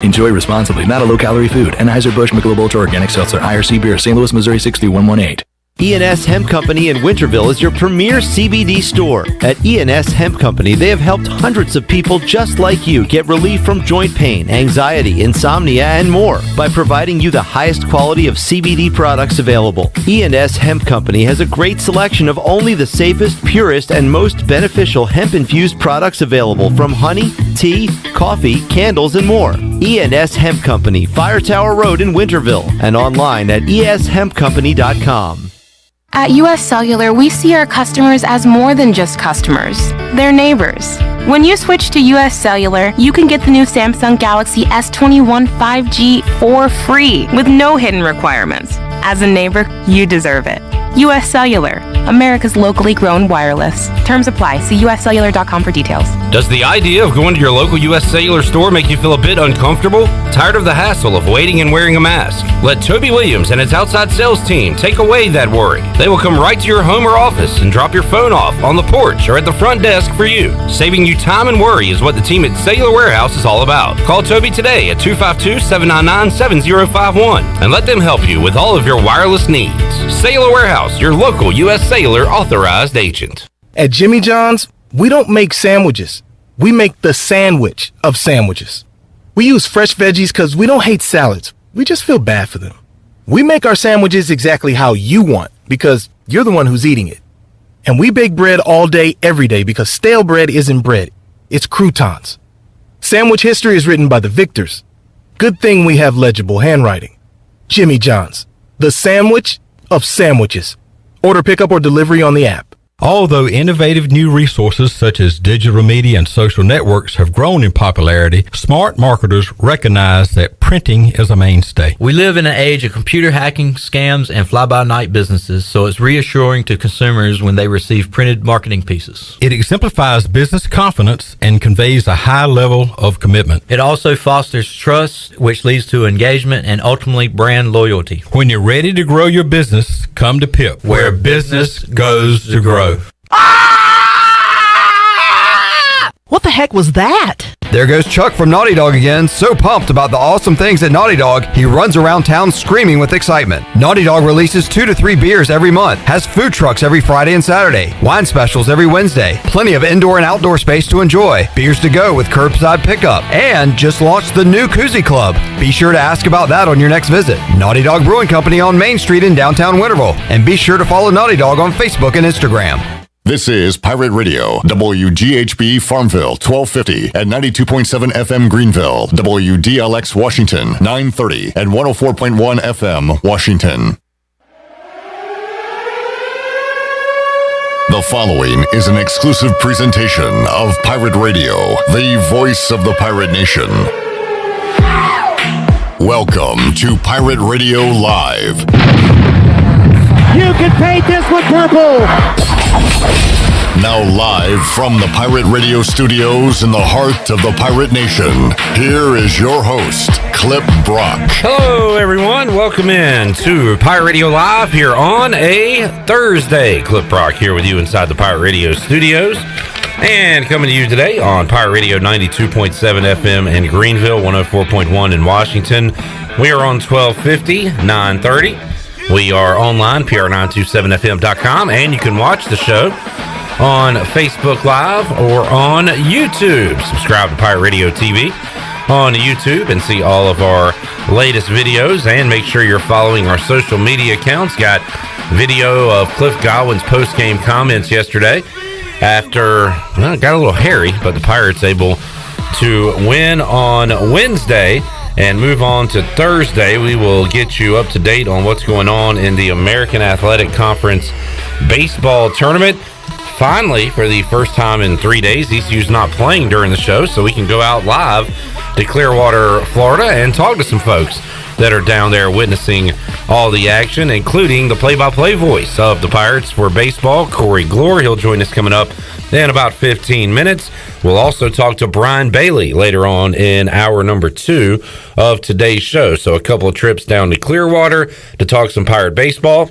Enjoy responsibly. Not a low-calorie food. Anheuser-Busch Michelob Ultra Organic Seltzer. IRC Beer. St. Louis, Missouri 63118. E&S Hemp Company in Winterville is your premier CBD store. At E&S Hemp Company, they have helped hundreds of people just like you get relief from joint pain, anxiety, insomnia, and more by providing you the highest quality of CBD products available. E&S Hemp Company has a great selection of only the safest, purest, and most beneficial hemp-infused products available from honey, tea, coffee, candles, and more. E&S Hemp Company, Fire Tower Road in Winterville, and online at eshempcompany.com. At U.S. Cellular, we see our customers as more than just customers. They're neighbors. When you switch to U.S. Cellular, you can get the new Samsung Galaxy S21 5G for free with no hidden requirements. As a neighbor, you deserve it. U.S. Cellular, America's locally grown wireless. Terms apply. See uscellular.com for details. Does the idea of going to your local U.S. Cellular store make you feel a bit uncomfortable? Tired of the hassle of waiting and wearing a mask? Let Toby Williams and his outside sales team take away that worry. They will come right to your home or office and drop your phone off on the porch or at the front desk for you. Saving you time and worry is what the team at Cellular Warehouse is all about. Call Toby today at 252-799-7051 and let them help you with all of your wireless needs. Cellular Warehouse, your local U.S. Cellular authorized agent. At Jimmy John's, we don't make sandwiches. We make the sandwich of sandwiches. We use fresh veggies because we don't hate salads. We just feel bad for them. We make our sandwiches exactly how you want because you're the one who's eating it. And we bake bread all day, every day because stale bread isn't bread. It's croutons. Sandwich history is written by the victors. Good thing we have legible handwriting. Jimmy John's, the sandwich of sandwiches. Order pickup or delivery on the app. Although innovative new resources such as digital media and social networks have grown in popularity, smart marketers recognize that printing is a mainstay. We live in an age of computer hacking, scams, and fly-by-night businesses, so it's reassuring to consumers when they receive printed marketing pieces. It exemplifies business confidence and conveys a high level of commitment. It also fosters trust, which leads to engagement and ultimately brand loyalty. When you're ready to grow your business, come to PIP, where business goes to grow. What the heck was that? There goes Chuck from Naughty Dog again, so pumped about the awesome things at Naughty Dog, he runs around town screaming with excitement. Naughty Dog releases 2 to 3 beers every month, has food trucks every Friday and Saturday, wine specials every Wednesday, plenty of indoor and outdoor space to enjoy, beers to go with curbside pickup, and just launched the new Koozie Club. Be sure to ask about that on your next visit. Naughty Dog Brewing Company on Main Street in downtown Winterville, and be sure to follow Naughty Dog on Facebook and Instagram. This is Pirate Radio, WGHB Farmville, 1250 at 92.7 FM Greenville, WDLX Washington, 930 at 104.1 FM Washington. The following is an exclusive presentation of Pirate Radio, the voice of the pirate nation. Welcome to Pirate Radio Live. You can paint this with purple! Now live from the Pirate Radio studios in the heart of the Pirate Nation, here is your host, Clip Brock. Hello, everyone. Welcome in to Pirate Radio Live here on a Thursday. Clip Brock here with you inside the Pirate Radio studios. And coming to you today on Pirate Radio 92.7 FM in Greenville, 104.1 in Washington. We are on 1250, 930. We are online, pr927fm.com, and you can watch the show on Facebook Live or on YouTube. Subscribe to Pirate Radio TV on YouTube and see all of our latest videos, and make sure you're following our social media accounts. Got video of Cliff Godwin's post-game comments yesterday after, well, it got a little hairy, but the Pirates able to win on Wednesday and move on to Thursday. We will get you up to date on what's going on in the American Athletic Conference baseball tournament. Finally, for the first time in 3 days, ECU's not playing during the show, so we can go out live to Clearwater, Florida, and talk to some folks that are down there witnessing all the action, including the play-by-play voice of the Pirates for baseball, Corey Gloor. He'll join us coming up in about 15 minutes. We'll also talk to Brian Bailey later on in hour number 2 of today's show. So a couple of trips down to Clearwater to talk some Pirate baseball.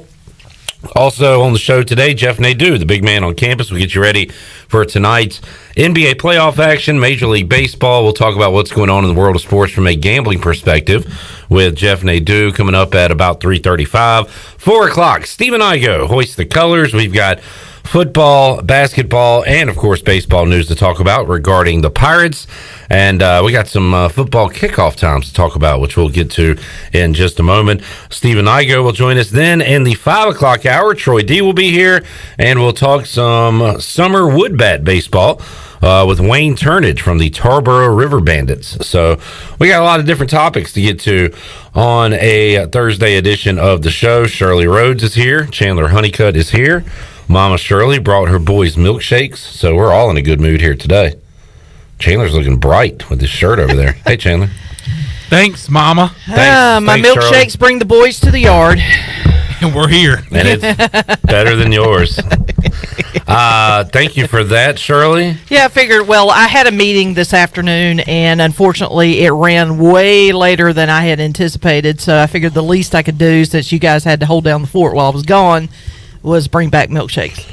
Also on the show today, Jeff Nadu, the big man on campus, will get you ready for tonight's NBA playoff action, Major League Baseball. We'll talk about what's going on in the world of sports from a gambling perspective with Jeff Nadu coming up at about 3:35. 4 o'clock, Stephen Igoe, Hoist the Colors. We've got football, basketball, and, of course, baseball news to talk about regarding the Pirates. And we got some football kickoff times to talk about, which we'll get to in just a moment. Stephen Igoe will join us then in the 5 o'clock hour. Troy D will be here, and we'll talk some summer wood bat baseball with Wayne Turnage from the Tarboro River Bandits. So we got a lot of different topics to get to on a Thursday edition of the show. Shirley Rhodes is here. Chandler Honeycutt is here. Mama Shirley brought her boys milkshakes, so we're all in a good mood here today. Chandler's looking bright with his shirt over there. Hey, Chandler. Thanks, Mama. Thanks, my milkshakes Shirley. bring the boys to the yard. And we're here. And it's better than yours. Thank you for that, Shirley. Yeah, I figured, well, I had a meeting this afternoon, and unfortunately it ran way later than I had anticipated, so I figured the least I could do, since you guys had to hold down the fort while I was gone, was bring back milkshakes.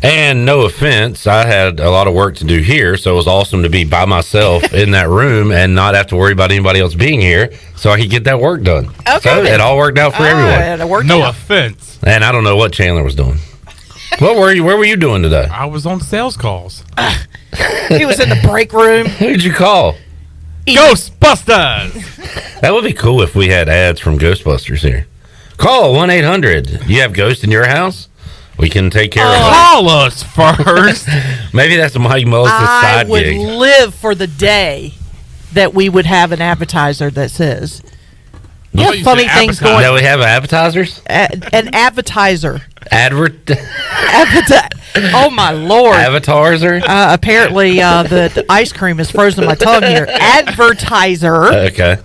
And no offense, I had a lot of work to do here, so it was awesome to be by myself in that room and not have to worry about anybody else being here, so I could get that work done. Okay. So it all worked out for everyone. No offense. And I don't know what Chandler was doing. What were you? Where were you doing today? I was on sales calls. He was in the break room. Who did you call? Ghostbusters. That would be cool if we had ads from Ghostbusters here. Call 1-800. You have ghosts in your house? We can take care of it. Call us first. Maybe that's Mike Mullis' I side would gig. live for the day that we would have an advertiser that says, Yeah, yeah, funny things going. Now we have appetizers? An advertiser. Oh my Lord! Avatars are apparently the ice cream has frozen my tongue here. Advertiser. Okay.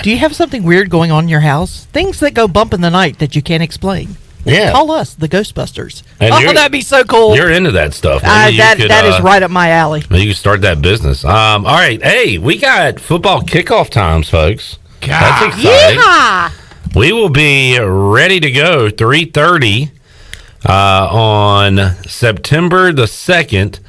Do you have something weird going on in your house? Things that go bump in the night that you can't explain. Yeah. Call us, the Ghostbusters. And that'd be so cool. You're into that stuff. That is right up my alley. You can start that business. All right. Hey, we got football kickoff times, folks. That's exciting. Yeehaw! We will be ready to go 3:30 on September the 2nd,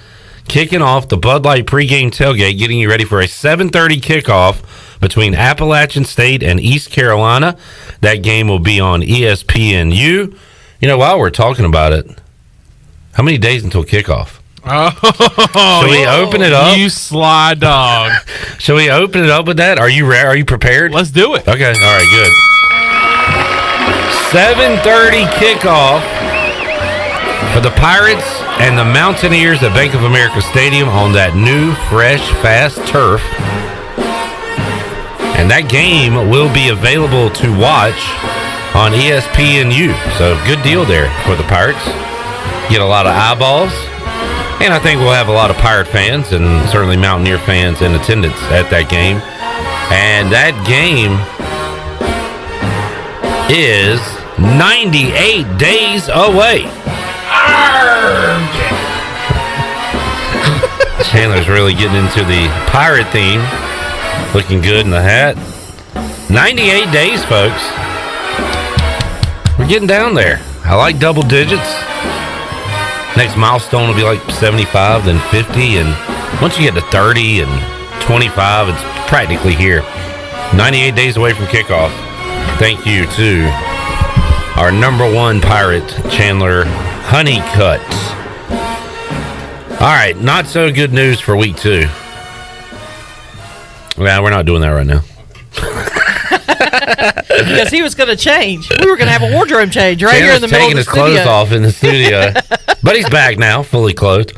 kicking off the Bud Light pregame tailgate, getting you ready for a 7:30 kickoff between Appalachian State and East Carolina. That game will be on ESPNU. You know, while we're talking about it, how many days until kickoff? Oh, Shall we open it up? You sly dog. Shall we open it up with that? Are you ready? Are you prepared? Let's do it. Okay. All right. Good. 7:30 kickoff for the Pirates and the Mountaineers at Bank of America Stadium on that new, fresh, fast turf. And that game will be available to watch on ESPNU. So good deal there for the Pirates. Get a lot of eyeballs. And I think we'll have a lot of Pirate fans and certainly Mountaineer fans in attendance at that game. And that game is 98 days away. Chandler's really getting into the pirate theme. Looking good in the hat. 98 days, folks. We're getting down there. I like double digits. Next milestone will be like 75, then 50, and once you get to 30 and 25, it's practically here. 98 days away from kickoff. Thank you to our number one pirate, Chandler Honeycutt. All right, not so good news for week 2. Well, we're not doing that right now. Because he was going to change. We were going to have a wardrobe change right here in the middle of the studio. Taking his clothes off in the studio. But he's back now, fully clothed.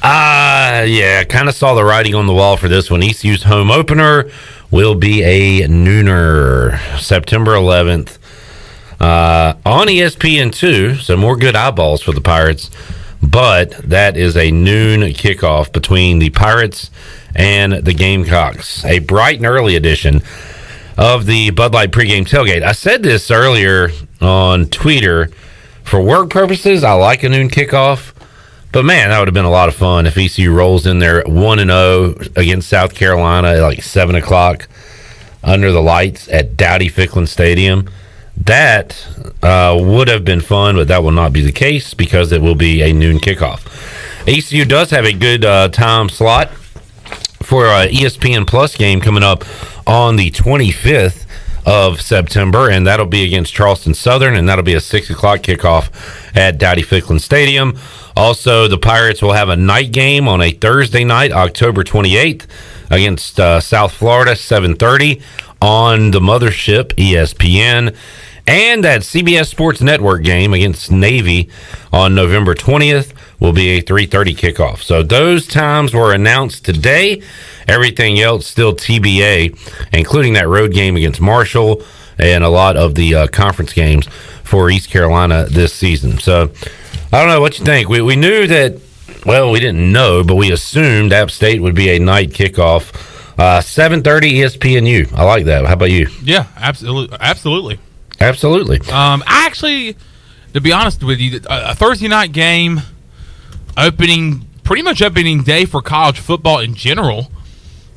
Yeah, kind of saw the writing on the wall for this one. ECU's home opener will be a nooner, September 11th. On ESPN2, so more good eyeballs for the Pirates. But that is a noon kickoff between the Pirates and the Gamecocks. A bright and early edition of the Bud Light pregame tailgate. I said this earlier on Twitter. For work purposes, I like a noon kickoff. But, man, that would have been a lot of fun if ECU rolls in there 1-0 against South Carolina at like 7 o'clock under the lights at Dowdy Ficklin Stadium. That would have been fun, but that will not be the case because it will be a noon kickoff. ECU does have a good time slot for an ESPN Plus game coming up on the 25th of September, and that'll be against Charleston Southern, and that'll be a 6 o'clock kickoff at Dowdy Ficklin Stadium. Also, the Pirates will have a night game on a Thursday night, October 28th, against South Florida, 7:30 on the mothership, ESPN. And that CBS Sports Network game against Navy on November 20th will be a 3:30 kickoff. So those times were announced today. Everything else still TBA, including that road game against Marshall and a lot of the conference games for East Carolina this season. So I don't know what you think. We knew that, well, we didn't know, but we assumed App State would be a night kickoff. 7:30 ESPNU. I like that. How about you? Yeah, absolutely. Absolutely. I actually, to be honest with you, a Thursday night game, pretty much opening day for college football in general.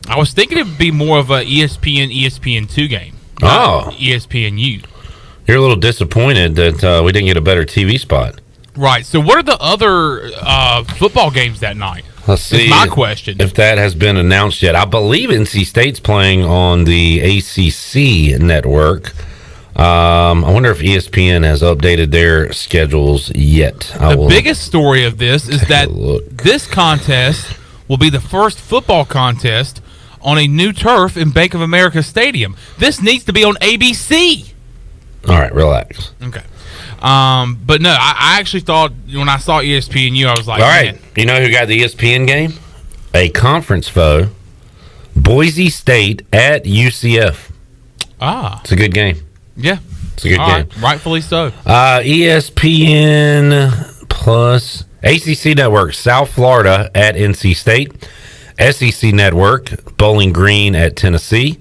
I was thinking it would be more of a ESPN2 game. ESPNU. You're a little disappointed that we didn't get a better TV spot. Right. So what are the other football games that night? Let's see. Is my question. If that has been announced yet. I believe NC State's playing on the ACC network. I wonder if ESPN has updated their schedules yet. The biggest story of this is that this contest will be the first football contest on a new turf in Bank of America Stadium. This needs to be on ABC. All right, relax. Okay. But no, I actually thought when I saw ESPNU, I was like, all right, you know who got the ESPN game? A conference foe, Boise State at UCF. It's a good game. Yeah. It's a good game. Right, rightfully so. ESPN Plus, ACC Network, South Florida at NC State. SEC Network, Bowling Green at Tennessee.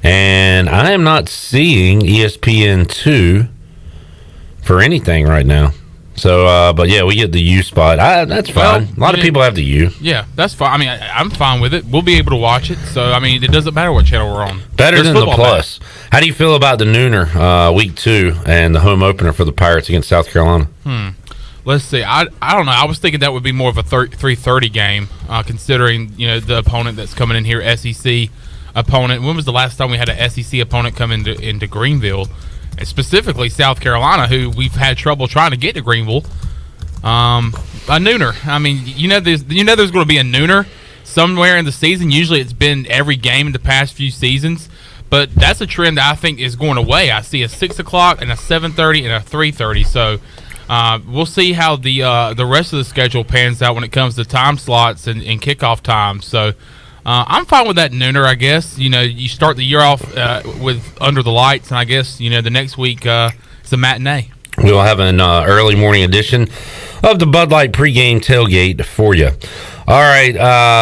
And I am not seeing ESPN2 for anything right now. So, but yeah, we get the U spot. That's fine. A lot of people have the U. Yeah, that's fine. I mean, I'm fine with it. We'll be able to watch it. So, I mean, it doesn't matter what channel we're on. Better than the Plus. How do you feel about the nooner week 2 and the home opener for the Pirates against South Carolina? Let's see. I don't know. I was thinking that would be more of a 3:30 game, considering the opponent that's coming in here, SEC opponent. When was the last time we had an SEC opponent come into Greenville? And specifically South Carolina, who we've had trouble trying to get to Greenville. A nooner. I mean, there's going to be a nooner somewhere in the season. Usually it's been every game in the past few seasons. But that's a trend that I think is going away. I see a 6 o'clock and a 7:30 and a 3:30. So we'll see how the rest of the schedule pans out when it comes to time slots and kickoff times. So I'm fine with that nooner, I guess. You start the year off with Under the Lights, and I guess, the next week it's a matinee. We'll have an early morning edition of the Bud Light pregame tailgate for you. All right,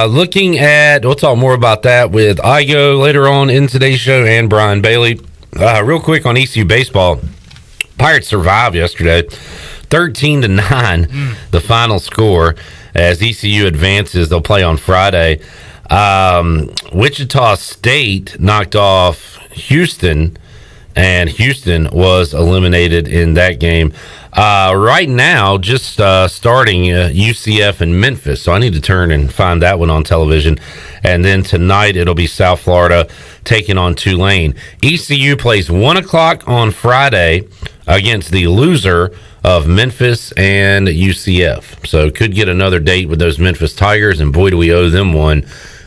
we'll talk more about that with Igoe later on in today's show and Brian Bailey. Real quick on ECU baseball, Pirates survived yesterday, 13-9, the final score as ECU advances. They'll play on Friday. Wichita State knocked off Houston, and Houston was eliminated in that game. Right now, just starting UCF and Memphis, so I need to turn and find that one on television. And then tonight, it'll be South Florida taking on Tulane. ECU plays 1 o'clock on Friday against the loser of Memphis and UCF. So could get another date with those Memphis Tigers, and boy, do we owe them one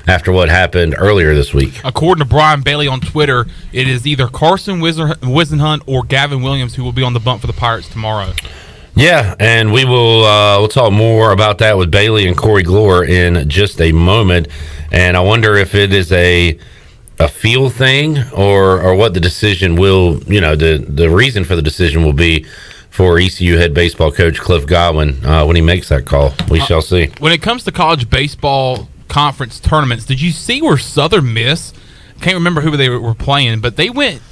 after what happened earlier this week. According to Brian Bailey on Twitter, it is either Carson Wisenhunt or Gavin Williams who will be on the bump for the Pirates tomorrow. Yeah, and we will we'll talk more about that with Bailey and Corey Gloor in just a moment. And I wonder if it is a feel thing or what the decision will, the reason for the decision will be for ECU head baseball coach Cliff Godwin when he makes that call. We shall see. When it comes to college baseball conference tournaments, did you see where Southern Miss, can't remember who they were playing, but they went,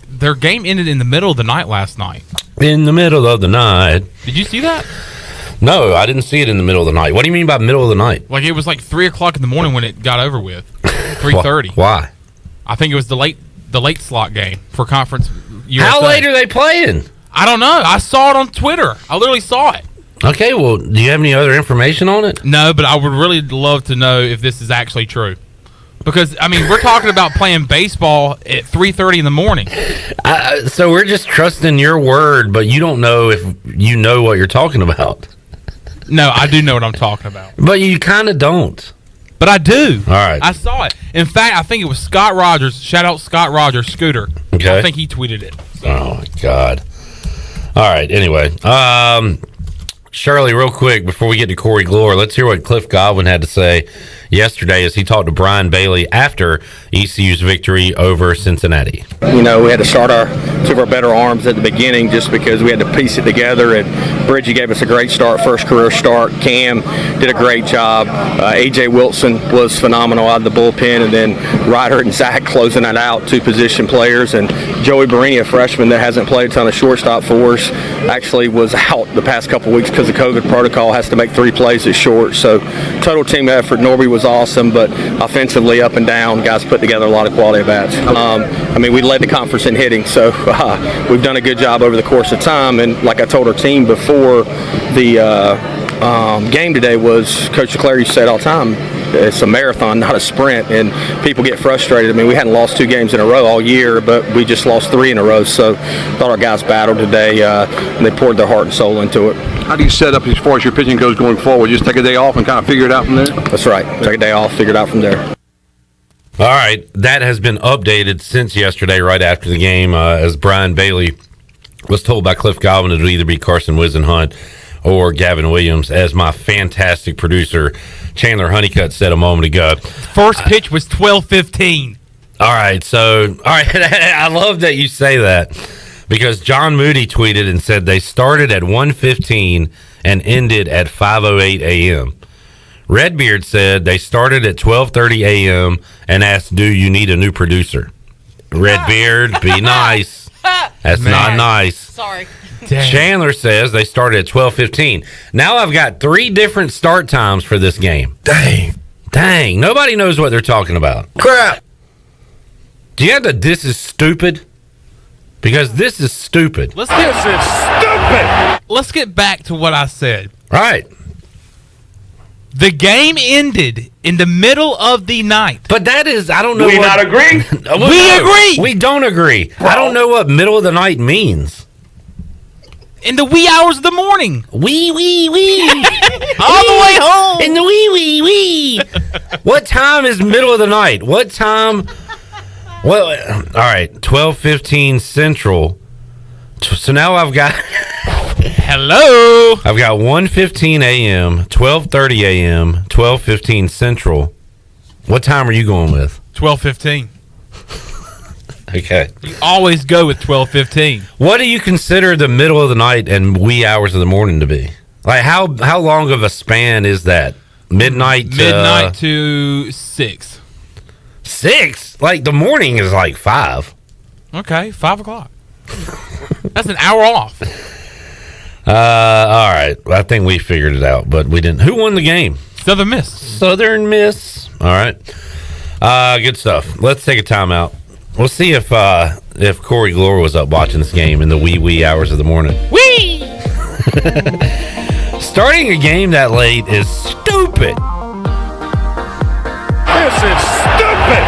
their game ended in the middle of the night last night. In the middle of the night. Did you see that? No, I didn't see it in the middle of the night. What do you mean by middle of the night? It was 3 o'clock in the morning when it got over with. 3:30. Why? I think it was the late the late slot game for Conference USA. How late are they playing? I don't know. I saw it on Twitter. I literally saw it. Okay, well, do you have any other information on it? No, but I would really love to know if this is actually true. Because, I mean, we're talking about playing baseball at 3:30 in the morning. So we're just trusting your word, but you don't know if you know what you're talking about. No, I do know what I'm talking about. But you kind of don't. But I do. All right. I saw it. In fact, I think it was Scott Rogers. Shout out Scott Rogers, Scooter. Okay. I think he tweeted it. So. Oh, my God. All right, anyway. Shirley, real quick, before we get to Corey Gloor, let's hear what Cliff Godwin had to say yesterday as he talked to Brian Bailey after ECU's victory over Cincinnati. You know, we had to start two of our better arms at the beginning just because we had to piece it together, and Bridgie gave us a great start, first career start. Cam did a great job. A.J. Wilson was phenomenal out of the bullpen, and then Ryder and Zach closing that out, two position players, and Joey Barini, a freshman that hasn't played a ton of shortstop for us, actually was out the past couple weeks because the COVID protocol has to make 3 plays at short. So total team effort. Norby was awesome, but offensively up and down, guys put together a lot of quality at bats. I mean, we led the conference in hitting, so we've done a good job over the course of time. And like I told our team before the game today was, Coach Leclerc said all the time, it's a marathon, not a sprint, and people get frustrated. I mean, we hadn't lost 2 games in a row all year, but we just lost 3 in a row. So thought our guys battled today, and they poured their heart and soul into it. How do you set up as far as your pitching goes going forward? Just take a day off and kind of figure it out from there? That's right. Take a day off, figure it out from there. All right, that has been updated since yesterday, right after the game, as Brian Bailey was told by Cliff Godwin it would either be Carson Wisenhunt or Gavin Williams, as my fantastic producer Chandler Honeycutt said a moment ago. First pitch was 12:15. All right, I love that you say that, because John Moody tweeted and said they started at 1:15 and ended at 5:08 a.m. Redbeard said they started at 12:30 a.m. and asked, "Do you need a new producer?" Redbeard, be nice. That's not nice. Sorry. Dang. Chandler says they started at 12:15. Now I've got 3 different start times for this game. Dang. Nobody knows what they're talking about. Crap. Do you have to, this is stupid? Because this is stupid. Let's get back to what I said. Right. The game ended in the middle of the night. But that is, I don't know. We not agree? We agree. We don't agree. Bro. I don't know what middle of the night means. In the wee hours of the morning. Wee. All the way home. In the wee. What time is middle of the night? What time? Well, all right, 12:15 Central. So now I've got... Hello. I've got 1:15 a.m., 12:30 a.m., 12:15 Central. What time are you going with? 12:15. Okay. You always go with 12:15. What do you consider the middle of the night and wee hours of the morning to be? Like, how long of a span is that? Midnight to 6. 6? Like, the morning is like 5. Okay, 5 o'clock. That's an hour off. All right. I think we figured it out, but we didn't. Who won the game? Southern Miss. Southern Miss. All right. Good stuff. Let's take a timeout. We'll see if Corey Gloor was up watching this game in the wee hours of the morning. Wee! Starting a game that late is stupid. This is stupid!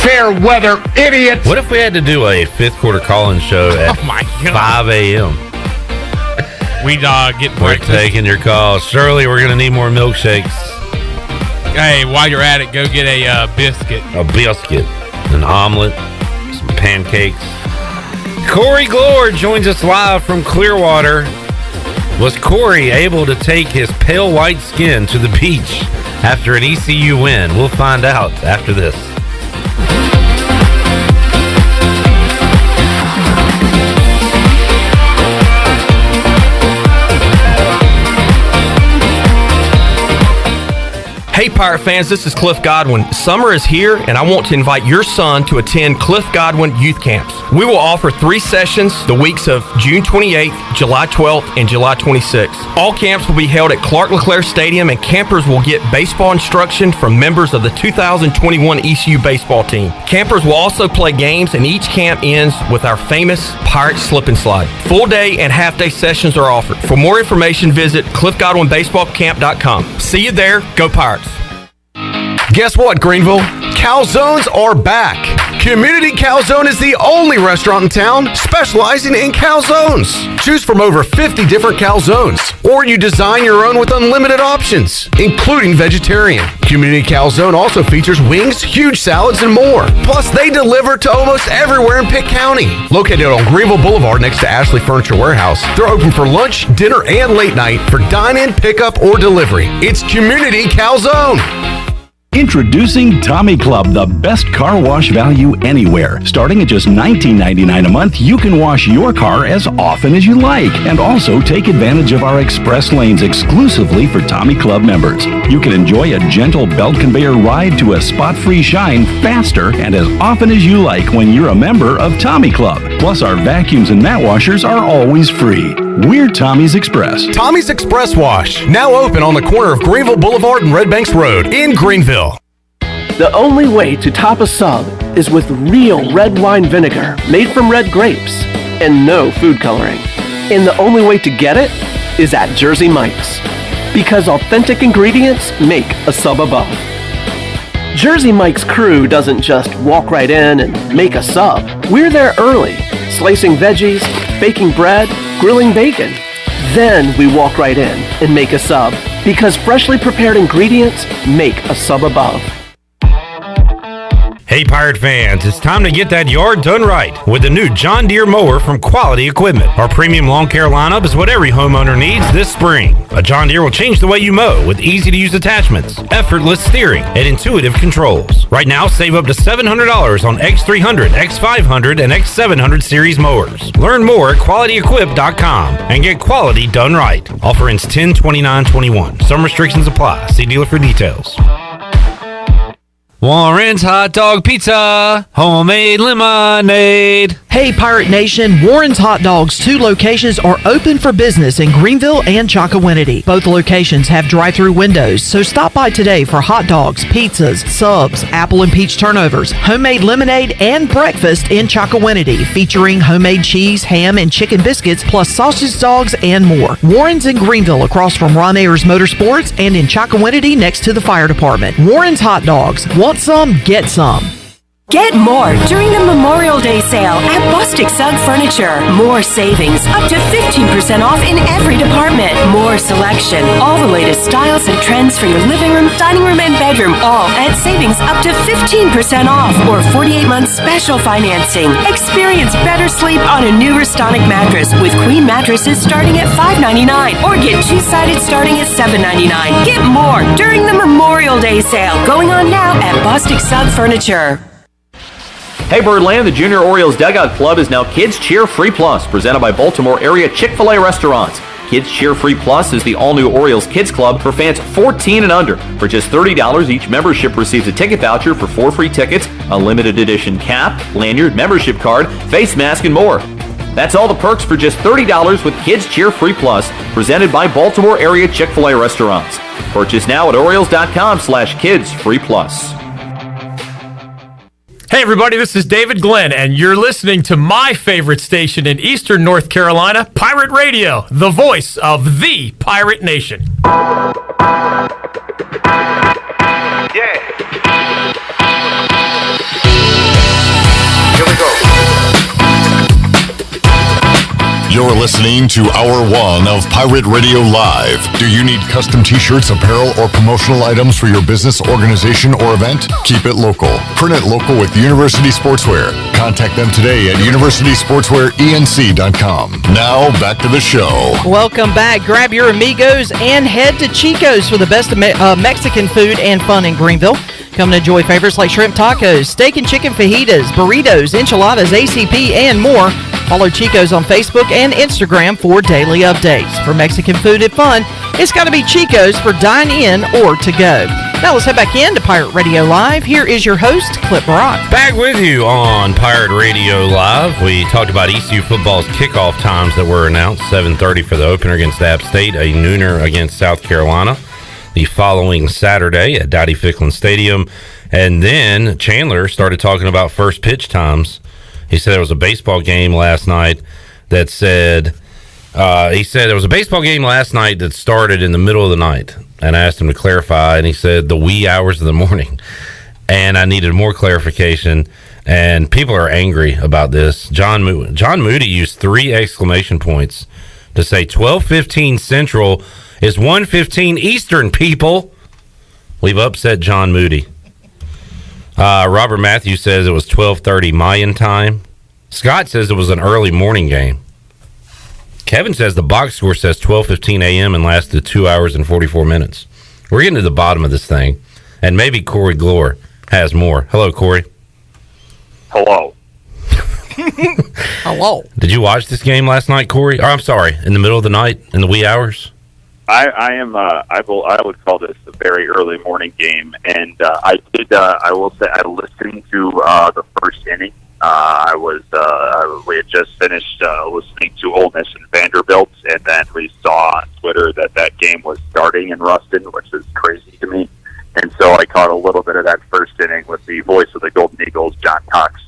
Fair weather idiot! What if we had to do a 5th quarter call-in show at 5 a.m.? We get breakfast. We're taking your calls. Shirley, we're going to need more milkshakes. Hey, while you're at it, go get a biscuit. A biscuit. An omelet. Some pancakes. Corey Gloor joins us live from Clearwater. Was Corey able to take his pale white skin to the beach after an ECU win? We'll find out after this. Hey Pirate fans, this is Cliff Godwin. Summer is here and I want to invite your son to attend Cliff Godwin Youth Camps. We will offer 3 sessions the weeks of June 28th, July 12th, and July 26th. All camps will be held at Clark LeClaire Stadium, and campers will get baseball instruction from members of the 2021 ECU baseball team. Campers will also play games, and each camp ends with our famous Pirate Slip and Slide. Full day and half day sessions are offered. For more information, visit cliffgodwinbaseballcamp.com. See you there. Go Pirates. Guess what, Greenville? Calzones are back. Community Calzone is the only restaurant in town specializing in calzones. Choose from over 50 different calzones, or you design your own with unlimited options, including vegetarian. Community Calzone also features wings, huge salads, and more. Plus, they deliver to almost everywhere in Pitt County. Located on Greenville Boulevard next to Ashley Furniture Warehouse, they're open for lunch, dinner, and late night for dine-in, pickup, or delivery. It's Community Calzone. Introducing Tommy Club, the best car wash value anywhere. Starting at just $19.99 a month, you can wash your car as often as you like, and also take advantage of our express lanes exclusively for Tommy Club members. You can enjoy a gentle belt conveyor ride to a spot-free shine faster and as often as you like when you're a member of Tommy Club. Plus, our vacuums and mat washers are always free. We're Tommy's Express. Tommy's Express Wash, now open on the corner of Greenville Boulevard and Red Banks Road in Greenville. The only way to top a sub is with real red wine vinegar made from red grapes and no food coloring. And the only way to get it is at Jersey Mike's, because authentic ingredients make a sub above. Jersey Mike's crew doesn't just walk right in and make a sub. We're there early, slicing veggies, baking bread, grilling bacon. Then we walk right in and make a sub, because freshly prepared ingredients make a sub above. Hey Pirate fans, it's time to get that yard done right with the new John Deere mower from Quality Equipment. Our premium lawn care lineup is what every homeowner needs this spring. A John Deere will change the way you mow with easy-to-use attachments, effortless steering, and intuitive controls. Right now, save up to $700 on X300, X500, and X700 series mowers. Learn more at QualityEquip.com and get quality done right. Offer ends 10/29/21. Some restrictions apply. See dealer for details. Warren's Hot Dog Pizza, homemade lemonade. Hey Pirate Nation, Warren's Hot Dogs 2 locations are open for business in Greenville and Chocowinity. Both locations have drive-through windows, so stop by today for hot dogs, pizzas, subs, apple and peach turnovers, homemade lemonade, and breakfast in Chocowinity, featuring homemade cheese, ham, and chicken biscuits, plus sausage dogs and more. Warren's in Greenville across from Ron Ayers Motorsports, and in Chocowinity next to the fire department. Warren's Hot Dogs. Want some? Get some. Get more during the Memorial Day sale at Bostic Sugg Furniture. More savings, up to 15% off in every department. More selection, all the latest styles and trends for your living room, dining room, and bedroom, all at savings up to 15% off or 48 months special financing. Experience better sleep on a new Restonic mattress with queen mattresses starting at $5.99 or get two-sided starting at $7.99. Get more during the Memorial Day sale going on now at Bostic Sugg Furniture. Hey Birdland, the Junior Orioles Dugout Club is now Kids Cheer Free Plus, presented by Baltimore area Chick-fil-A restaurants. Kids Cheer Free Plus is the all-new Orioles Kids Club for fans 14 and under. For just $30, each membership receives a ticket voucher for 4 free tickets, a limited edition cap, lanyard, membership card, face mask, and more. That's all the perks for just $30 with Kids Cheer Free Plus, presented by Baltimore area Chick-fil-A restaurants. Purchase now at Orioles.com/kidsfreeplus. Hey everybody, this is David Glenn, and you're listening to my favorite station in Eastern North Carolina, Pirate Radio, the voice of the Pirate Nation. Yeah. Here we go. You're listening to Hour 1 of Pirate Radio Live. Do you need custom t-shirts, apparel, or promotional items for your business, organization, or event? Keep it local. Print it local with University Sportswear. Contact them today at universitysportswearenc.com. Now, back to the show. Welcome back. Grab your amigos and head to Chico's for the best of Mexican food and fun in Greenville. Come to enjoy favorites like shrimp tacos, steak and chicken fajitas, burritos, enchiladas, ACP, and more. Follow Chico's on Facebook and Instagram for daily updates. For Mexican food and fun, it's got to be Chico's for dine-in or to go. Now let's head back into Pirate Radio Live. Here is your host, Clip Brock. Back with you on Pirate Radio Live. We talked about ECU football's kickoff times that were announced. 7:30 for the opener against App State, a nooner against South Carolina the following Saturday at Dowdy-Ficklin Stadium. And then Chandler started talking about first pitch times. He said there was a baseball game last night that said... he said there was a baseball game last night that started in the middle of the night, and I asked him to clarify, and he said the wee hours of the morning, and I needed more clarification, and people are angry about this. John Moody used 3 exclamation points to say 12:15 Central is 1:15 Eastern, people. We've upset John Moody. Robert Matthews says it was 12:30 Mayan time. Scott says it was an early morning game. Kevin says the box score says 12:15 a.m. and lasted 2 hours and 44 minutes. We're getting to the bottom of this thing, and maybe Corey Gloor has more. Hello, Corey. Hello. Hello. Did you watch this game last night, Corey? Or, I'm sorry, in the middle of the night, in the wee hours? I would call this a very early morning game, and I will say I listened to the first inning. We had just finished listening to Ole Miss and Vanderbilt, and then we saw on Twitter that game was starting in Ruston, which is crazy to me. And so I caught a little bit of that first inning with the voice of the Golden Eagles, John Cox.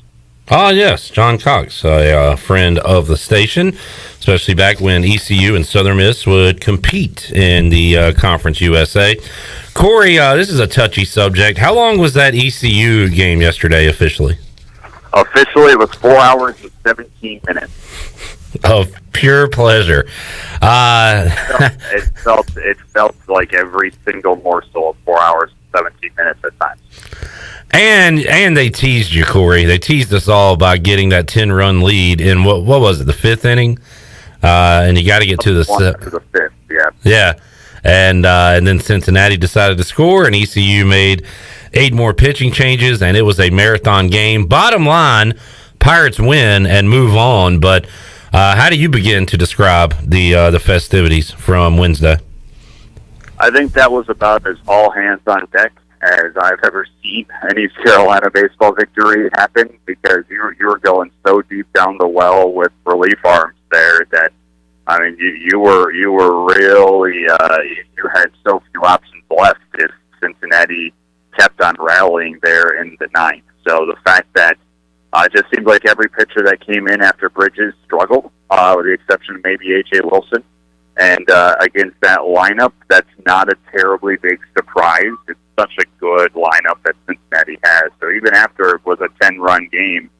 Ah, yes, John Cox, a friend of the station, especially back when ECU and Southern Miss would compete in the Conference USA. Corey, this is a touchy subject. How long was that ECU game yesterday officially? Officially, it was 4 hours and 17 minutes. Of pure pleasure. It felt like every single morsel of 4 hours and 17 minutes at times. And they teased you, Corey. They teased us all by getting that 10-run lead in, what was it, the 5th inning? And you got to get to the 5th, yeah. Yeah. And then Cincinnati decided to score, and ECU made 8 more pitching changes, and it was a marathon game. Bottom line, Pirates win and move on. But how do you begin to describe the festivities from Wednesday? I think that was about as all hands on deck as I've ever seen an East Carolina baseball victory happen, because you were going so deep down the well with relief arms there that, I mean, you were really you had so few options left if Cincinnati kept on rallying there in the 9th. So the fact that it just seemed like every pitcher that came in after Bridges struggled, with the exception of maybe A.J. Wilson. And against that lineup, that's not a terribly big surprise. It's such a good lineup that Cincinnati has. So even after it was a 10-run game,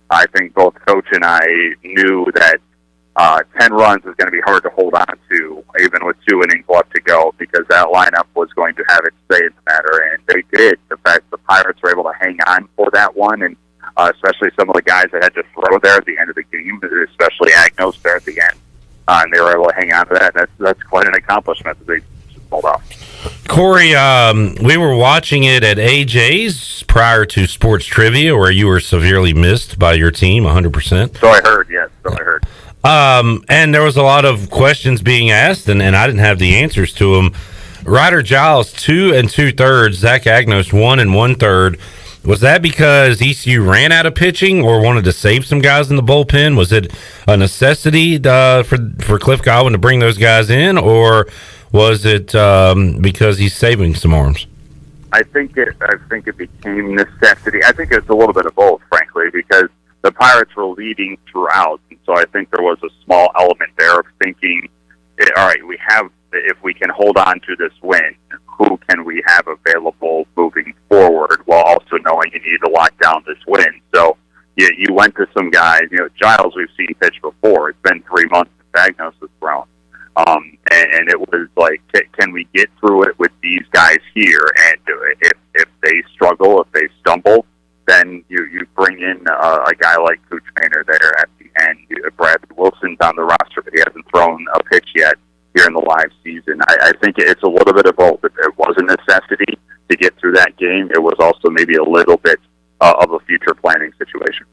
I think both Coach and I knew that 10 runs is going to be hard to hold on to, even with 2 innings left to go, because that lineup was going to have its say in the matter, and they did. The fact the Pirates were able to hang on for that one, and especially some of the guys that had to throw there at the end of the game, especially Agnos there at the end, and they were able to hang on to that. That's quite an accomplishment that they just pulled off. Corey, we were watching it at AJ's prior to Sports Trivia, where you were severely missed by your team, 100%. So I heard, yes. So I heard. And there was a lot of questions being asked, and I didn't have the answers to them. Ryder Giles, 2 2/3. Zach Agnos, 1 1/3. Was that because ECU ran out of pitching or wanted to save some guys in the bullpen? Was it a necessity for Cliff Godwin to bring those guys in, or was it because he's saving some arms? I think it became necessity. I think it's a little bit of both, frankly, because the Pirates were leading throughout, and so I think there was a small element there of thinking, all right, if we can hold on to this win, who can we have available moving forward, while also knowing you need to lock down this win. So you went to some guys, Giles we've seen pitch before. It's been 3 months since Agnos was thrown. And it was like, can we get through it with these guys here? And if they struggle, if they stumble, then you bring in a guy like Coach Maynard there at the end. Brad Wilson's on the roster, but he hasn't thrown a pitch yet here in the live season. I think it's a little bit of both. It was a necessity to get through that game. It was also maybe a little bit of a future planning situation.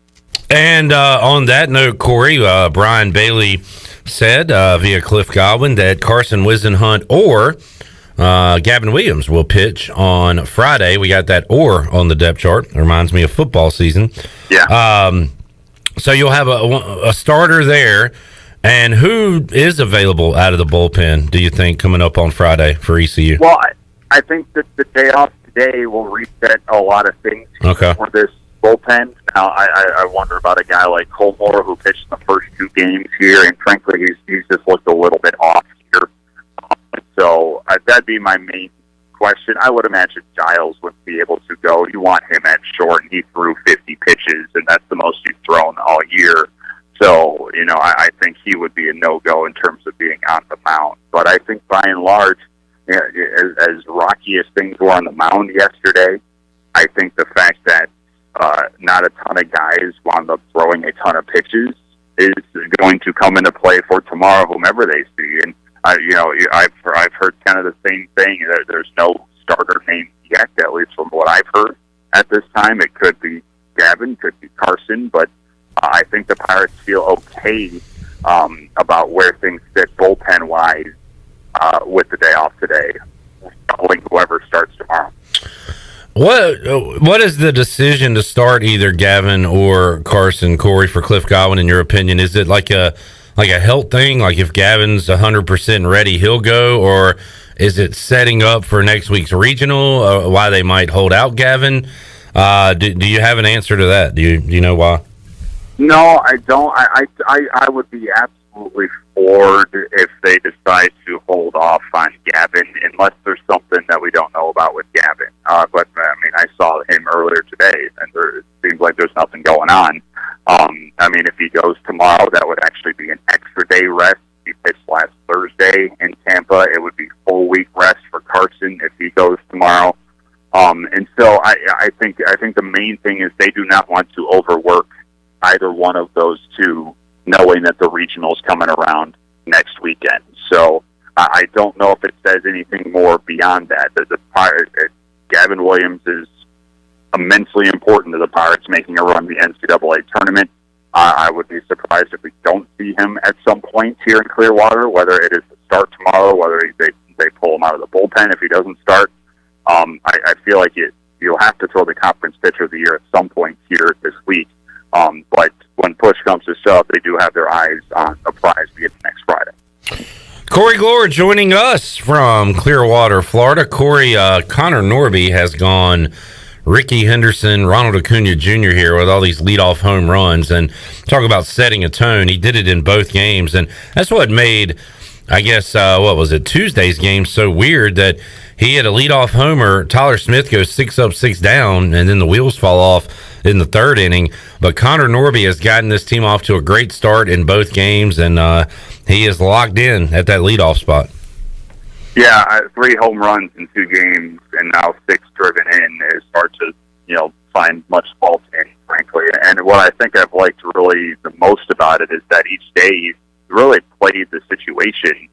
And on that note, Corey, Brian Bailey said via Cliff Godwin that Carson Wisenhunt or Gavin Williams will pitch on Friday. We got that or on the depth chart. It reminds me of football season. Yeah. So you'll have a starter there. And who is available out of the bullpen, do you think, coming up on Friday for ECU? Well, I think that the day off today will reset a lot of things for this bullpen. Now, I wonder about a guy like Colmore, who pitched the first 2 games here, and frankly, he's just looked a little bit off here. So that'd be my main question. I would imagine Giles would be able to go. You want him at short, and he threw 50 pitches, and that's the most he's thrown all year. So, I think he would be a no-go in terms of being on the mound. But I think by and large, as rocky as things were on the mound yesterday, I think the fact that not a ton of guys wound up throwing a ton of pitches is going to come into play for tomorrow, whomever they see. And, I've heard kind of the same thing. There's no starter name yet, at least from what I've heard at this time. It could be Gavin, could be Carson, but I think the Pirates feel okay about where things sit bullpen-wise with the day off today, following whoever starts tomorrow. What is the decision to start either Gavin or Carson, Corey, for Cliff Godwin, in your opinion? Is it like a health thing? Like if Gavin's 100% ready, he'll go? Or is it setting up for next week's regional, why they might hold out Gavin? Do you have an answer to that? Do you know why? No, I don't. I would be absolutely floored if they decide to hold off on Gavin, unless there's something that we don't know about with Gavin. But, I saw him earlier today, and it seems like there's nothing going on. If he goes tomorrow, that would actually be an extra day rest. He pitched last Thursday in Tampa. It would be full week rest for Carson if he goes tomorrow. And so I think the main thing is they do not want to overwork either one of those two, knowing that the regional's coming around next weekend. So I don't know if it says anything more beyond that. Gavin Williams is immensely important to the Pirates making a run in the NCAA tournament. I would be surprised if we don't see him at some point here in Clearwater, whether it is to start tomorrow, whether they pull him out of the bullpen if he doesn't start. I feel like you'll have to throw the conference pitcher of the year at some point here this week. But when push comes to shove, they do have their eyes on a prize to get next Friday. Corey Gloor joining us from Clearwater, Florida. Corey, Connor Norby has gone Ricky Henderson, Ronald Acuna Jr. here with all these leadoff home runs. And talk about setting a tone. He did it in both games. And that's what made, I guess, Tuesday's game so weird, that he had a leadoff homer. Tyler Smith goes 6 up, 6 down, and then the wheels fall off in the third inning. But Connor Norby has gotten this team off to a great start in both games, and he is locked in at that leadoff spot. Yeah, 3 home runs in 2 games, and now 6 driven in is hard to find much fault in, frankly. And what I think I've liked really the most about it is that each day he's really played the situation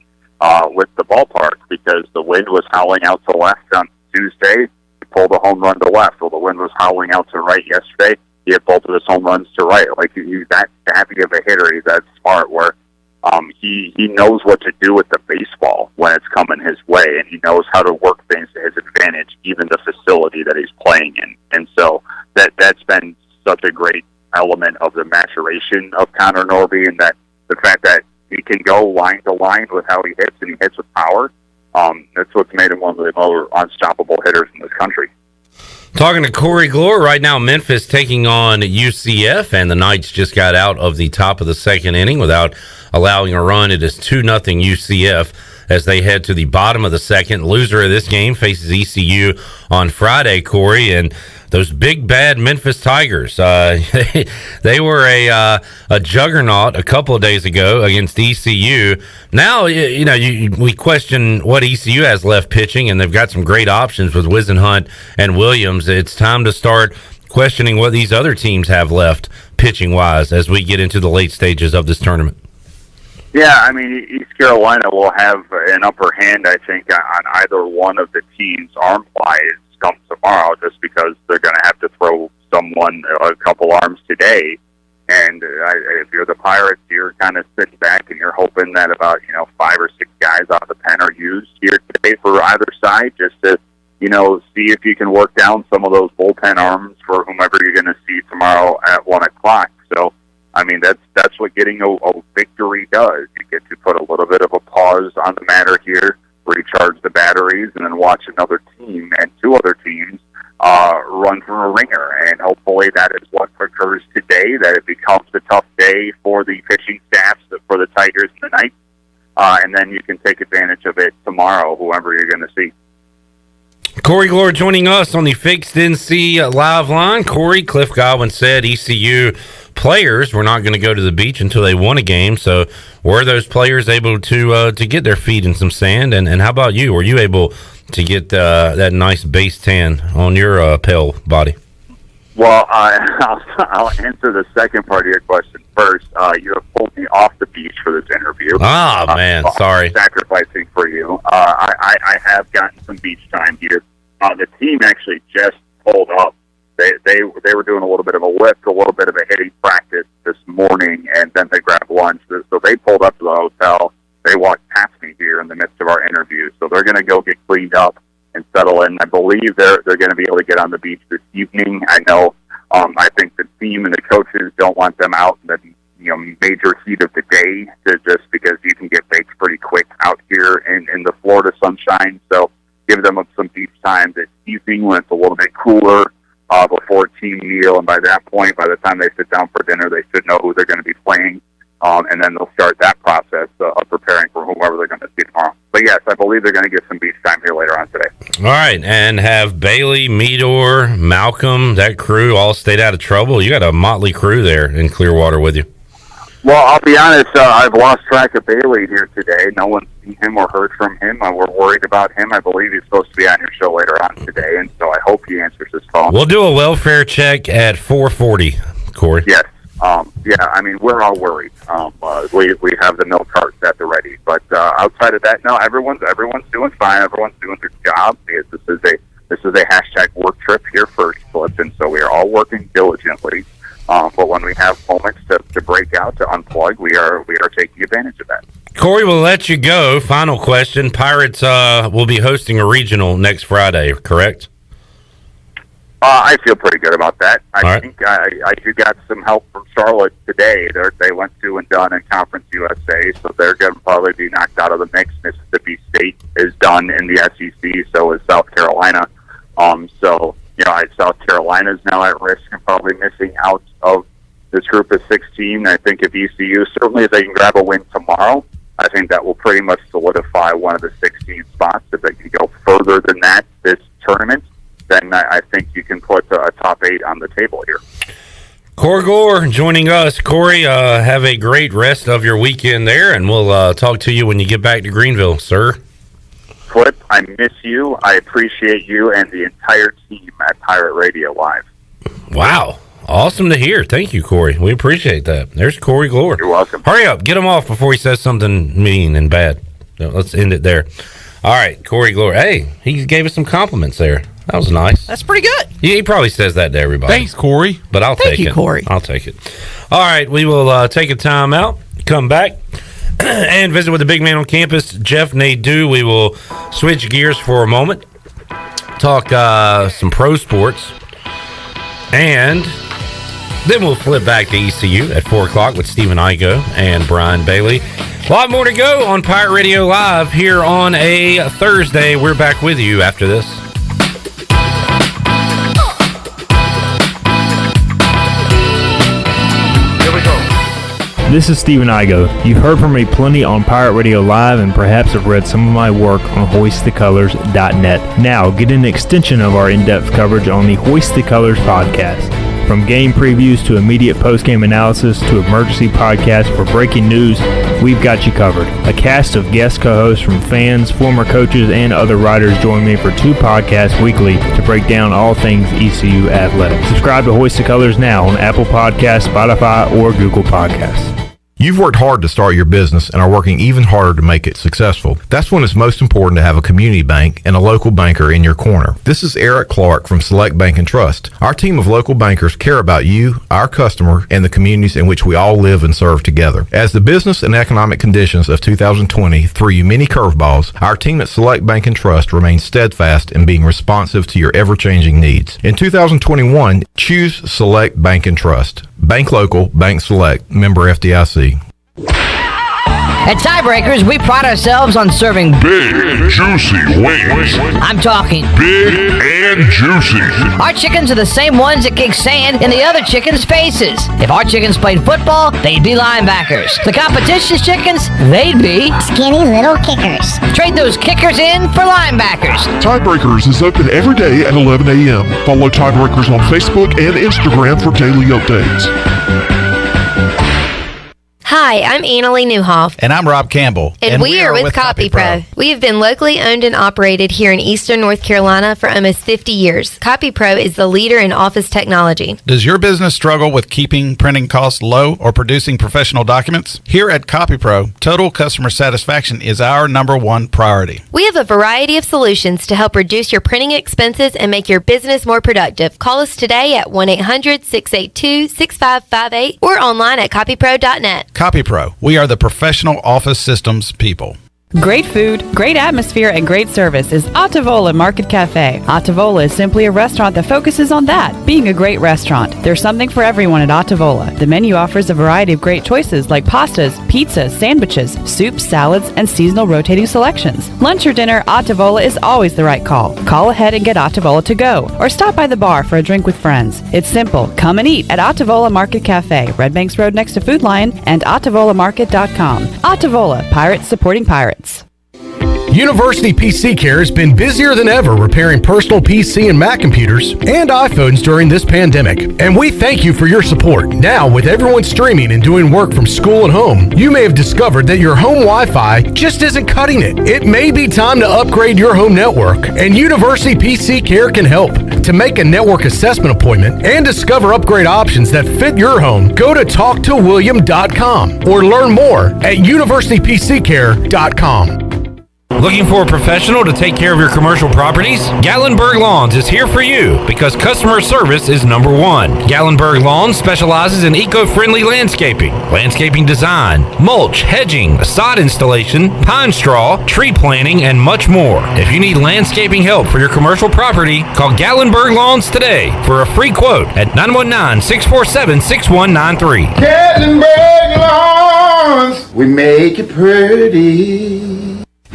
with the ballpark, because the wind was howling out to left on Tuesday. He pulled a home run to left. Well, the wind was howling out to right yesterday. He had both of his home runs to right. Like, he's that savvy of a hitter. He's that smart where he knows what to do with the baseball when it's coming his way, and he knows how to work things to his advantage, even the facility that he's playing in. And so that's been such a great element of the maturation of Connor Norby, and that the fact that he can go line to line with how he hits, and he hits with power. That's what's made him one of the more unstoppable hitters in this country. Talking to Corey Gloor right now, Memphis taking on UCF, and the Knights just got out of the top of the second inning without allowing a run. It is 2-0 UCF as they head to the bottom of the second. Loser of this game faces ECU on Friday, Corey, and those big bad Memphis Tigers. They were a juggernaut a couple of days ago against ECU. Now, we question what ECU has left pitching, and they've got some great options with Wisenhunt and Williams. It's time to start questioning what these other teams have left pitching-wise as we get into the late stages of this tournament. Yeah, East Carolina will have an upper hand, I think, on either one of the teams arm-wise come tomorrow, just because they're going to have to throw someone a couple arms today. And if you're the Pirates, you're kind of sitting back and you're hoping that about 5 or 6 guys out of the pen are used here today for either side, just to see if you can work down some of those bullpen arms for whomever you're going to see tomorrow at 1:00. So, I mean, that's what getting a victory does. You get to put a little bit of a pause on the matter here, recharge the batteries, and then watch another team and 2 other teams run for a ringer. And hopefully that is what occurs today, that it becomes a tough day for the pitching staffs, for the Tigers and the Knights, and then you can take advantage of it tomorrow, whoever you're going to see. Corey Gloor joining us on the Fixed NC Live line. Corey, Cliff Godwin said ECU players were not going to go to the beach until they won a game. So were those players able to get their feet in some sand? And how about you? Were you able to get that nice base tan on your pale body? Well, I'll answer the second part of your question first. You have pulled me off the beach for this interview. Man, sorry. Sacrificing for you. I have gotten some beach time here. The team actually just pulled up. They were doing a little bit of a lift, a little bit of a hitting practice this morning, and then they grabbed lunch. So they pulled up to the hotel. They walked past me here in the midst of our interview. So they're going to go get cleaned up and settle in. I believe they're going to be able to get on the beach this evening. I know. I think the team and the coaches don't want them out in the major heat of the day, just because you can get baked pretty quick out here in the Florida sunshine. So give them some beach time this evening when it's a little bit cooler before team meal, and by that point, by the time they sit down for dinner, they should know who they're going to be playing. And then they'll start that process of preparing for whoever they're going to see tomorrow. But yes, I believe they're going to get some beach time here later on today. All right, and have Bailey, Meador, Malcolm, that crew all stayed out of trouble? You got a motley crew there in Clearwater with you. Well, I'll be honest, I've lost track of Bailey here today. No one's seen him or heard from him. We're worried about him. I believe he's supposed to be on your show later on today, and so I hope he answers his phone. We'll do a welfare check at 4:40, Corey. Yes. Yeah, I mean, we're all worried. We have the milk carts at the ready, but outside of that, no, everyone's doing fine. Everyone's doing their job. This is a hashtag work trip here first, Flip, and so we are all working diligently. But when we have moments to break out, to unplug, we are taking advantage of that. Corey, we'll let you go. Final question: Pirates will be hosting a regional next Friday, correct? I feel pretty good about that. I think I do got some help from Charlotte today. They went to and done in Conference USA, so they're going to probably be knocked out of the mix. Mississippi State is done in the SEC, so is South Carolina. So South Carolina is now at risk and probably missing out of this group of 16. I think if ECU, certainly if they can grab a win tomorrow, I think that will pretty much solidify one of the 16 spots. If they can go further than that this tournament, then I think you can put a top 8 on the table here. Corey Gloor joining us. Corey, have a great rest of your weekend there, and we'll talk to you when you get back to Greenville, sir. Flip, I miss you. I appreciate you and the entire team at Pirate Radio Live. Wow. Awesome to hear. Thank you, Corey. We appreciate that. There's Corey Gloor. You're welcome. Hurry up. Get him off before he says something mean and bad. No, let's end it there. All right, Corey Gloor. Hey, he gave us some compliments there. That was nice. That's pretty good. He probably says that to everybody. Thanks, Corey. But I'll take it. Thank you, Corey. I'll take it. All right, we will take a time out, come back, and visit with the big man on campus, Jeff Nadu. We will switch gears for a moment, talk some pro sports, and then we'll flip back to ECU at 4 o'clock with Stephen Igoe and Brian Bailey. A lot more to go on Pirate Radio Live here on a Thursday. We're back with you after this. This is Stephen Igoe. You've heard from me plenty on Pirate Radio Live and perhaps have read some of my work on HoistTheColors.net. Now, get an extension of our in-depth coverage on the Hoist the Colors podcast. From game previews to immediate post-game analysis to emergency podcasts for breaking news, we've got you covered. A cast of guest co-hosts from fans, former coaches, and other writers join me for 2 podcasts weekly to break down all things ECU athletics. Subscribe to Hoist the Colors now on Apple Podcasts, Spotify, or Google Podcasts. You've worked hard to start your business and are working even harder to make it successful. That's when it's most important to have a community bank and a local banker in your corner. This is Eric Clark from Select Bank and Trust. Our team of local bankers care about you, our customer, and the communities in which we all live and serve together. As the business and economic conditions of 2020 threw you many curveballs, our team at Select Bank and Trust remains steadfast in being responsive to your ever-changing needs. In 2021, choose Select Bank and Trust. Bank local, bank select, member FDIC. At Tiebreakers, we pride ourselves on serving big, juicy wings. I'm talking big and juicy. Our chickens are the same ones that kick sand in the other chickens' faces. If our chickens played football, they'd be linebackers. The competition's chickens, they'd be skinny little kickers. Trade those kickers in for linebackers. Tiebreakers is open every day at 11 a.m. Follow Tiebreakers on Facebook and Instagram for daily updates. Hi, I'm Annalie Newhoff. And I'm Rob Campbell. And we are with CopyPro. We have been locally owned and operated here in Eastern North Carolina for almost 50 years. CopyPro is the leader in office technology. Does your business struggle with keeping printing costs low or producing professional documents? Here at CopyPro, total customer satisfaction is our #1 priority. We have a variety of solutions to help reduce your printing expenses and make your business more productive. Call us today at 1-800-682-6558 or online at copypro.net. CopyPro, we are the professional office systems people. Great food, great atmosphere, and great service is Ottavola Market Cafe. Ottavola is simply a restaurant that focuses on that, being a great restaurant. There's something for everyone at Ottavola. The menu offers a variety of great choices like pastas, pizzas, sandwiches, soups, salads, and seasonal rotating selections. Lunch or dinner, Ottavola is always the right call. Call ahead and get Ottavola to go, or stop by the bar for a drink with friends. It's simple. Come and eat at Ottavola Market Cafe, Red Banks Road next to Food Lion, and OttavolaMarket.com. Ottavola, pirates supporting pirates. University PC Care has been busier than ever repairing personal PC and Mac computers and iPhones during this pandemic. And we thank you for your support. Now, with everyone streaming and doing work from school and home, you may have discovered that your home Wi-Fi just isn't cutting it. It may be time to upgrade your home network, and University PC Care can help. To make a network assessment appointment and discover upgrade options that fit your home, go to talktowilliam.com or learn more at universitypccare.com. Looking for a professional to take care of your commercial properties? Gallenberg Lawns is here for you because customer service is #1. Gallenberg Lawns specializes in eco-friendly landscaping design, mulch, hedging, sod installation, pine straw, tree planting, and much more. If you need landscaping help for your commercial property, call Gallenberg Lawns today for a free quote at 919-647-6193. Gallenberg Lawns, we make it pretty.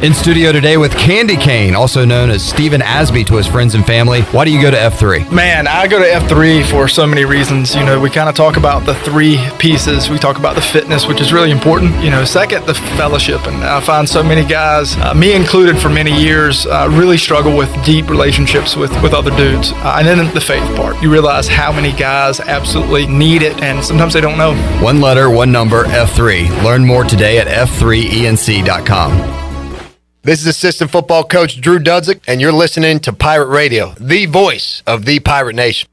In studio today with Candy Cane, also known as Stephen Asby to his friends and family. Why do you go to F3? Man, I go to F3 for so many reasons. You know, we kind of talk about the three pieces. We talk about the fitness, which is really important. You know, second, the fellowship. And I find so many guys, me included for many years, really struggle with deep relationships with other dudes. And then the faith part. You realize how many guys absolutely need it, and sometimes they don't know. One letter, one number, F3. Learn more today at f3enc.com. This is assistant football coach Drew Dudzik, and you're listening to Pirate Radio, the voice of the Pirate Nation.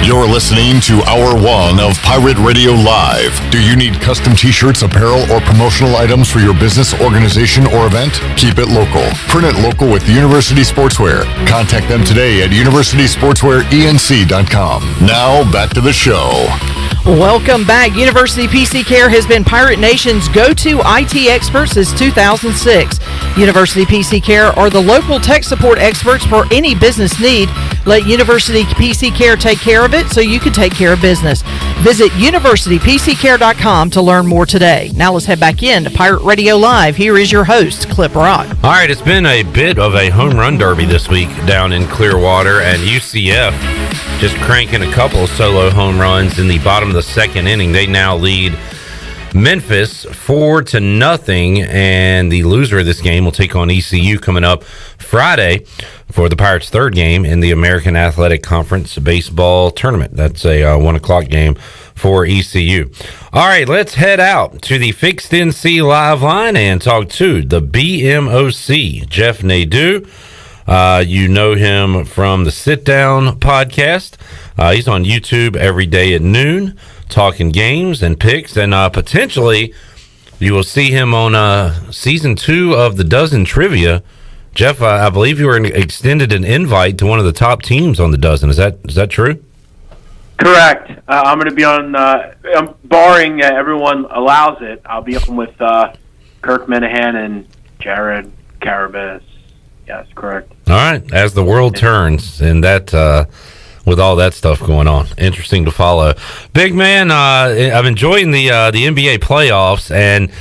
You're listening to Hour 1 of Pirate Radio Live. Do you need custom t-shirts, apparel, or promotional items for your business, organization, or event? Keep it local. Print it local with University Sportswear. Contact them today at universitysportswearenc.com. Now, back to the show. Welcome back. University PC Care has been Pirate Nation's go-to IT expert since 2006. University PC Care are the local tech support experts for any business need. Let University PC Care take care of it so you can take care of business. Visit universitypccare.com to learn more today. Now let's head back in to Pirate Radio Live. Here is your host, Clip Rock. All right, it's been a bit of a home run derby this week down in Clearwater, and UCF just cranking a couple of solo home runs in the bottom of the second inning. They now lead Memphis 4-0, and the loser of this game will take on ECU coming up Friday for the Pirates' third game in the American Athletic Conference baseball tournament. That's a 1 o'clock game for ECU. All right, let's head out to the Fixed NC live line and talk to the BMOC, Jeff Nadu. You know him from the Sit Down podcast. He's on YouTube every day at noon, talking games and picks, and potentially you will see him on season 2 of the Dozen Trivia. Jeff, I believe you were extended an invite to one of the top teams on the Dozen. Is that true? Correct. I'm going to be on, barring everyone allows it, I'll be on with Kirk Minahan and Jared Carabas. Yes, correct. All right. As the world turns, and that with all that stuff going on, interesting to follow. Big man, I'm enjoying the NBA playoffs, and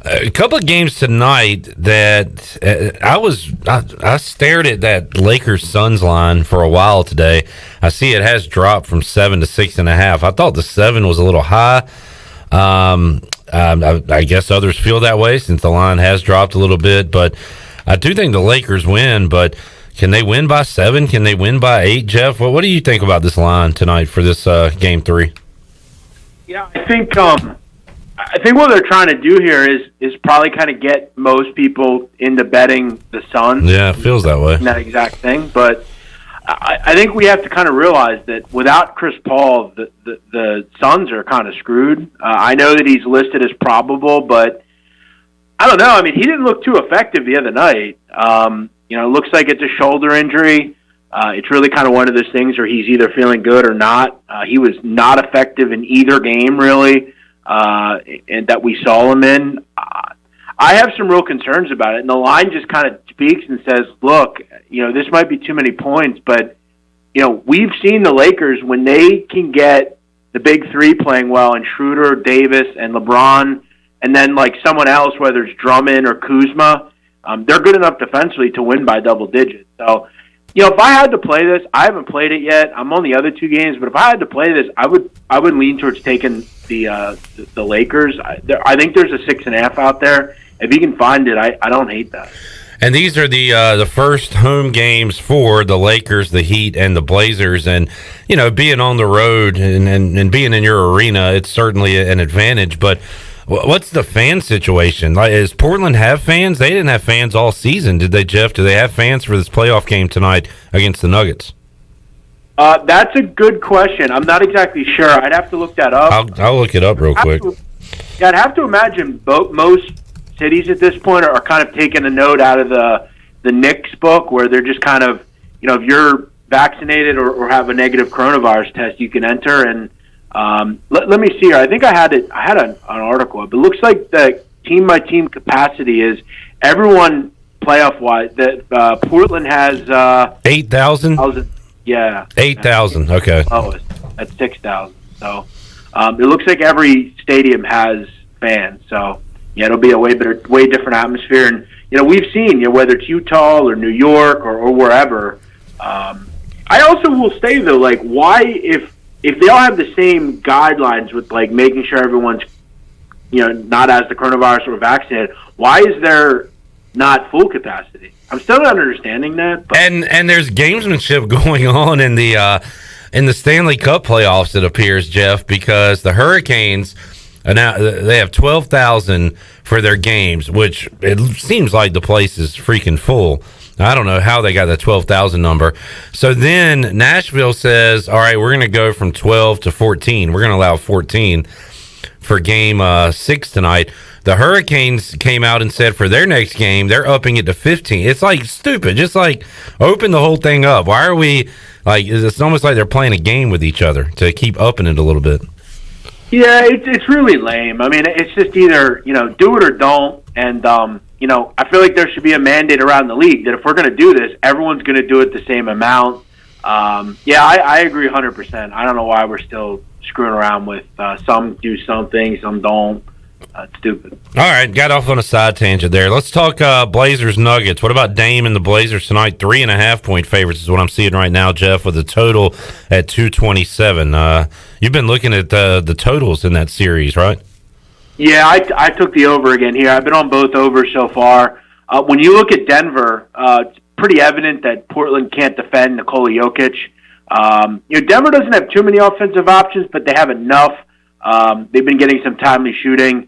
a couple of games tonight that I stared at that Lakers-Suns line for a while today. I see it has dropped from 7 to 6.5. I thought the 7 was a little high. I guess others feel that way since the line has dropped a little bit, but I do think the Lakers win. But can they win by 7? Can they win by 8, Jeff? What do you think about this line tonight for this Game 3? Yeah, I think what they're trying to do here is probably kind of get most people into betting the Suns. Yeah, it feels that way. That exact thing. But I think we have to kind of realize that without Chris Paul, the Suns are kind of screwed. I know that he's listed as probable, but I don't know. I mean, he didn't look too effective the other night. It looks like it's a shoulder injury. It's really kind of one of those things where he's either feeling good or not. He was not effective in either game, really. And that we saw him in. I have some real concerns about it, and the line just kind of speaks and says, look, this might be too many points, but, we've seen the Lakers, when they can get the big three playing well, and Schroeder, Davis, and LeBron, and then, like, someone else, whether it's Drummond or Kuzma, they're good enough defensively to win by double digits. So, if I had to play this, I haven't played it yet. I'm on the other 2 games, but if I had to play this, I would lean towards taking the Lakers. I think there's a 6.5 out there. If you can find it, I don't hate that. And these are the first home games for the Lakers, the Heat, and the Blazers. And being on the road and being in your arena, it's certainly an advantage. But what's the fan situation? Like, does Portland have fans? They didn't have fans all season, did they, Jeff? Do they have fans for this playoff game tonight against the Nuggets? That's a good question. I'm not exactly sure. I'd have to look that up. I'll look it up real quick. I'd have to imagine most cities at this point are kind of taking a note out of the Knicks book, where they're just kind of, if you're vaccinated or have a negative coronavirus test, you can enter. And let me see here. I think I had an article up. It looks like the team-by-team capacity is everyone playoff-wise. That Portland has 8,000? Yeah. 8,000, okay. Lowest at 6,000. So it looks like every stadium has fans. So, yeah, it'll be a way different atmosphere. And, we've seen, whether it's Utah or New York or wherever. I also will say, though, like, why, if they all have the same guidelines with, like, making sure everyone's, not as the coronavirus or vaccinated, why is there not full capacity? I'm still not understanding that. But. And there's gamesmanship going on in the Stanley Cup playoffs, it appears, Jeff, because the Hurricanes now they have 12,000 for their games, which it seems like the place is freaking full. I don't know how they got that 12,000 number. So then Nashville says, all right, we're going to go from 12 to 14. We're going to allow 14 for game 6 tonight. The Hurricanes came out and said for their next game, they're upping it to 15. It's like stupid. Just like open the whole thing up. Why are we like, it's almost like they're playing a game with each other to keep upping it a little bit. Yeah, it's really lame. I mean, it's just either, do it or don't. And, I feel like there should be a mandate around the league that if we're going to do this, everyone's going to do it the same amount. I agree 100%. I don't know why we're still screwing around with some do something, some don't. It's stupid. All right, got off on a side tangent there. Let's talk Blazers Nuggets. What about Dame and the Blazers tonight? 3.5 point favorites is what I'm seeing right now, Jeff, with a total at 227. You've been looking at the totals in that series, right? Yeah, I took the over again here. I've been on both overs so far. When you look at Denver, it's pretty evident that Portland can't defend Nikola Jokic. Denver doesn't have too many offensive options, but they have enough They've been getting some timely shooting.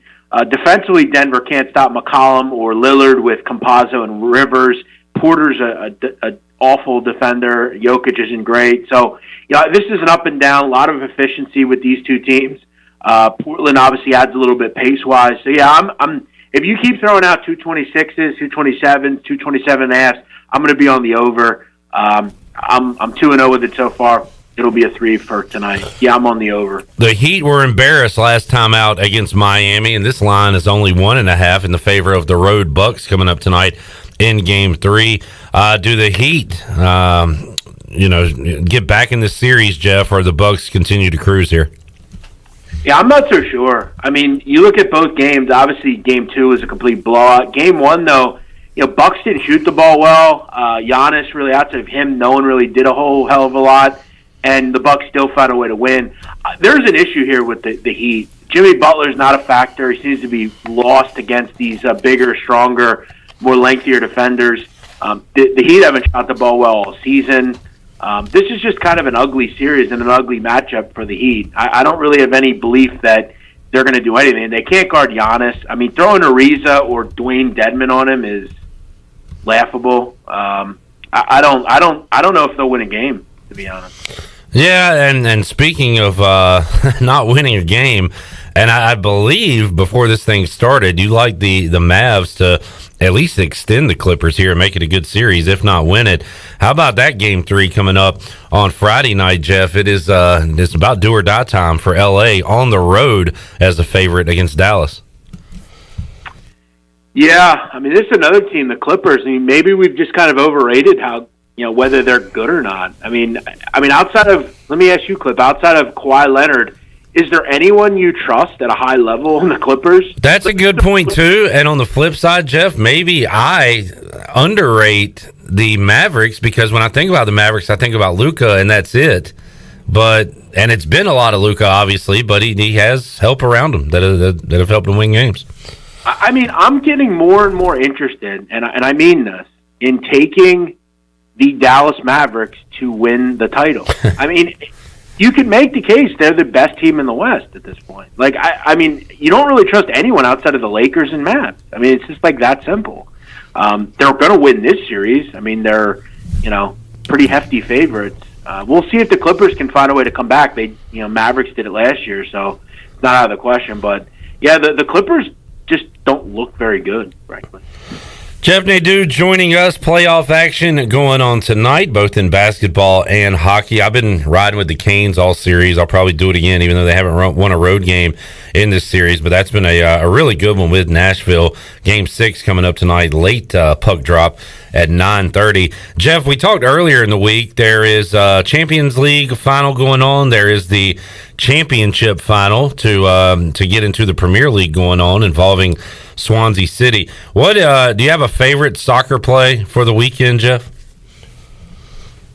Defensively, Denver can't stop McCollum or Lillard with Campazzo and Rivers. Porter's a awful defender. Jokic isn't great. So, this is an up and down, a lot of efficiency with these two teams. Portland obviously adds a little bit pace-wise. So, I'm if you keep throwing out 226s, 227s, 227.5s, I'm going to be on the over. I'm 2-0 with it so far. It'll be a 3 for tonight. Yeah, I'm on the over. The Heat were embarrassed last time out against Miami, and this line is only 1.5 in the favor of the road Bucks coming up tonight in Game 3. Do the Heat, get back in the series, Jeff, or the Bucks continue to cruise here? Yeah, I'm not so sure. I mean, you look at both games. Obviously, Game 2 was a complete blowout. Game 1, though, Bucks didn't shoot the ball well. Giannis, really, outside of him, no one really did a whole hell of a lot. And the Bucks still found a way to win. There's an issue here with the Heat. Jimmy Butler's not a factor. He seems to be lost against these bigger, stronger, more lengthier defenders. The Heat haven't shot the ball well all season. This is just kind of an ugly series and an ugly matchup for the Heat. I don't really have any belief that they're going to do anything. They can't guard Giannis. I mean, throwing Ariza or Dwayne Dedmon on him is laughable. I don't know if they'll win a game, to be honest. Yeah, and speaking of not winning a game, and I believe before this thing started, you like the Mavs to at least extend the Clippers here and make it a good series, if not win it. How about that Game 3 coming up on Friday night, Jeff? It's about do or die time for L.A. on the road as a favorite against Dallas. Yeah, I mean, this is another team, the Clippers. I mean, maybe we've just kind of overrated how, whether they're good or not. I mean, outside of, let me ask you, Clip, outside of Kawhi Leonard, is there anyone you trust at a high level in the Clippers? That's a good point, too. And on the flip side, Jeff, maybe I underrate the Mavericks because when I think about the Mavericks, I think about Luka, and that's it. And it's been a lot of Luka, obviously, but he has help around him that have helped him win games. I mean, I'm getting more and more interested, and I mean this, in taking the Dallas Mavericks to win the title. I mean, you can make the case they're the best team in the West at this point. Like, I mean, you don't really trust anyone outside of the Lakers and Mavs. I mean, it's just like that simple. They're going to win this series. I mean, they're, pretty hefty favorites. We'll see if the Clippers can find a way to come back. Mavericks did it last year, so it's not out of the question. But, yeah, the Clippers just don't look very good, frankly. Jeff Nadu joining us. Playoff action going on tonight, both in basketball and hockey. I've been riding with the Canes all series. I'll probably do it again, even though they haven't won a road game in this series. But that's been a really good one with Nashville. Game 6 coming up tonight, late puck drop at 9:30. Jeff, we talked earlier in the week. There is a Champions League final going on. There is the championship final to get into the Premier League going on involving Swansea City. What do you have a favorite soccer play for the weekend, Jeff?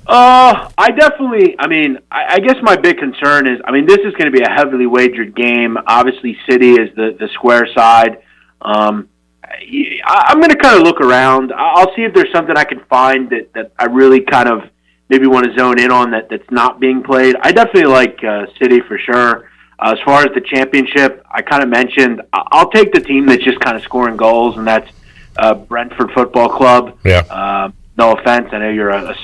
I guess my big concern is, this is going to be a heavily wagered game. Obviously, City is the square side. I'm going to kind of look around. I'll see if there's something I can find that I really kind of maybe want to zone in on that's not being played. I definitely like City for sure. As far as the championship, I kind of mentioned, I'll take the team that's just kind of scoring goals, and that's Brentford Football Club. Yeah. No offense, I know you're a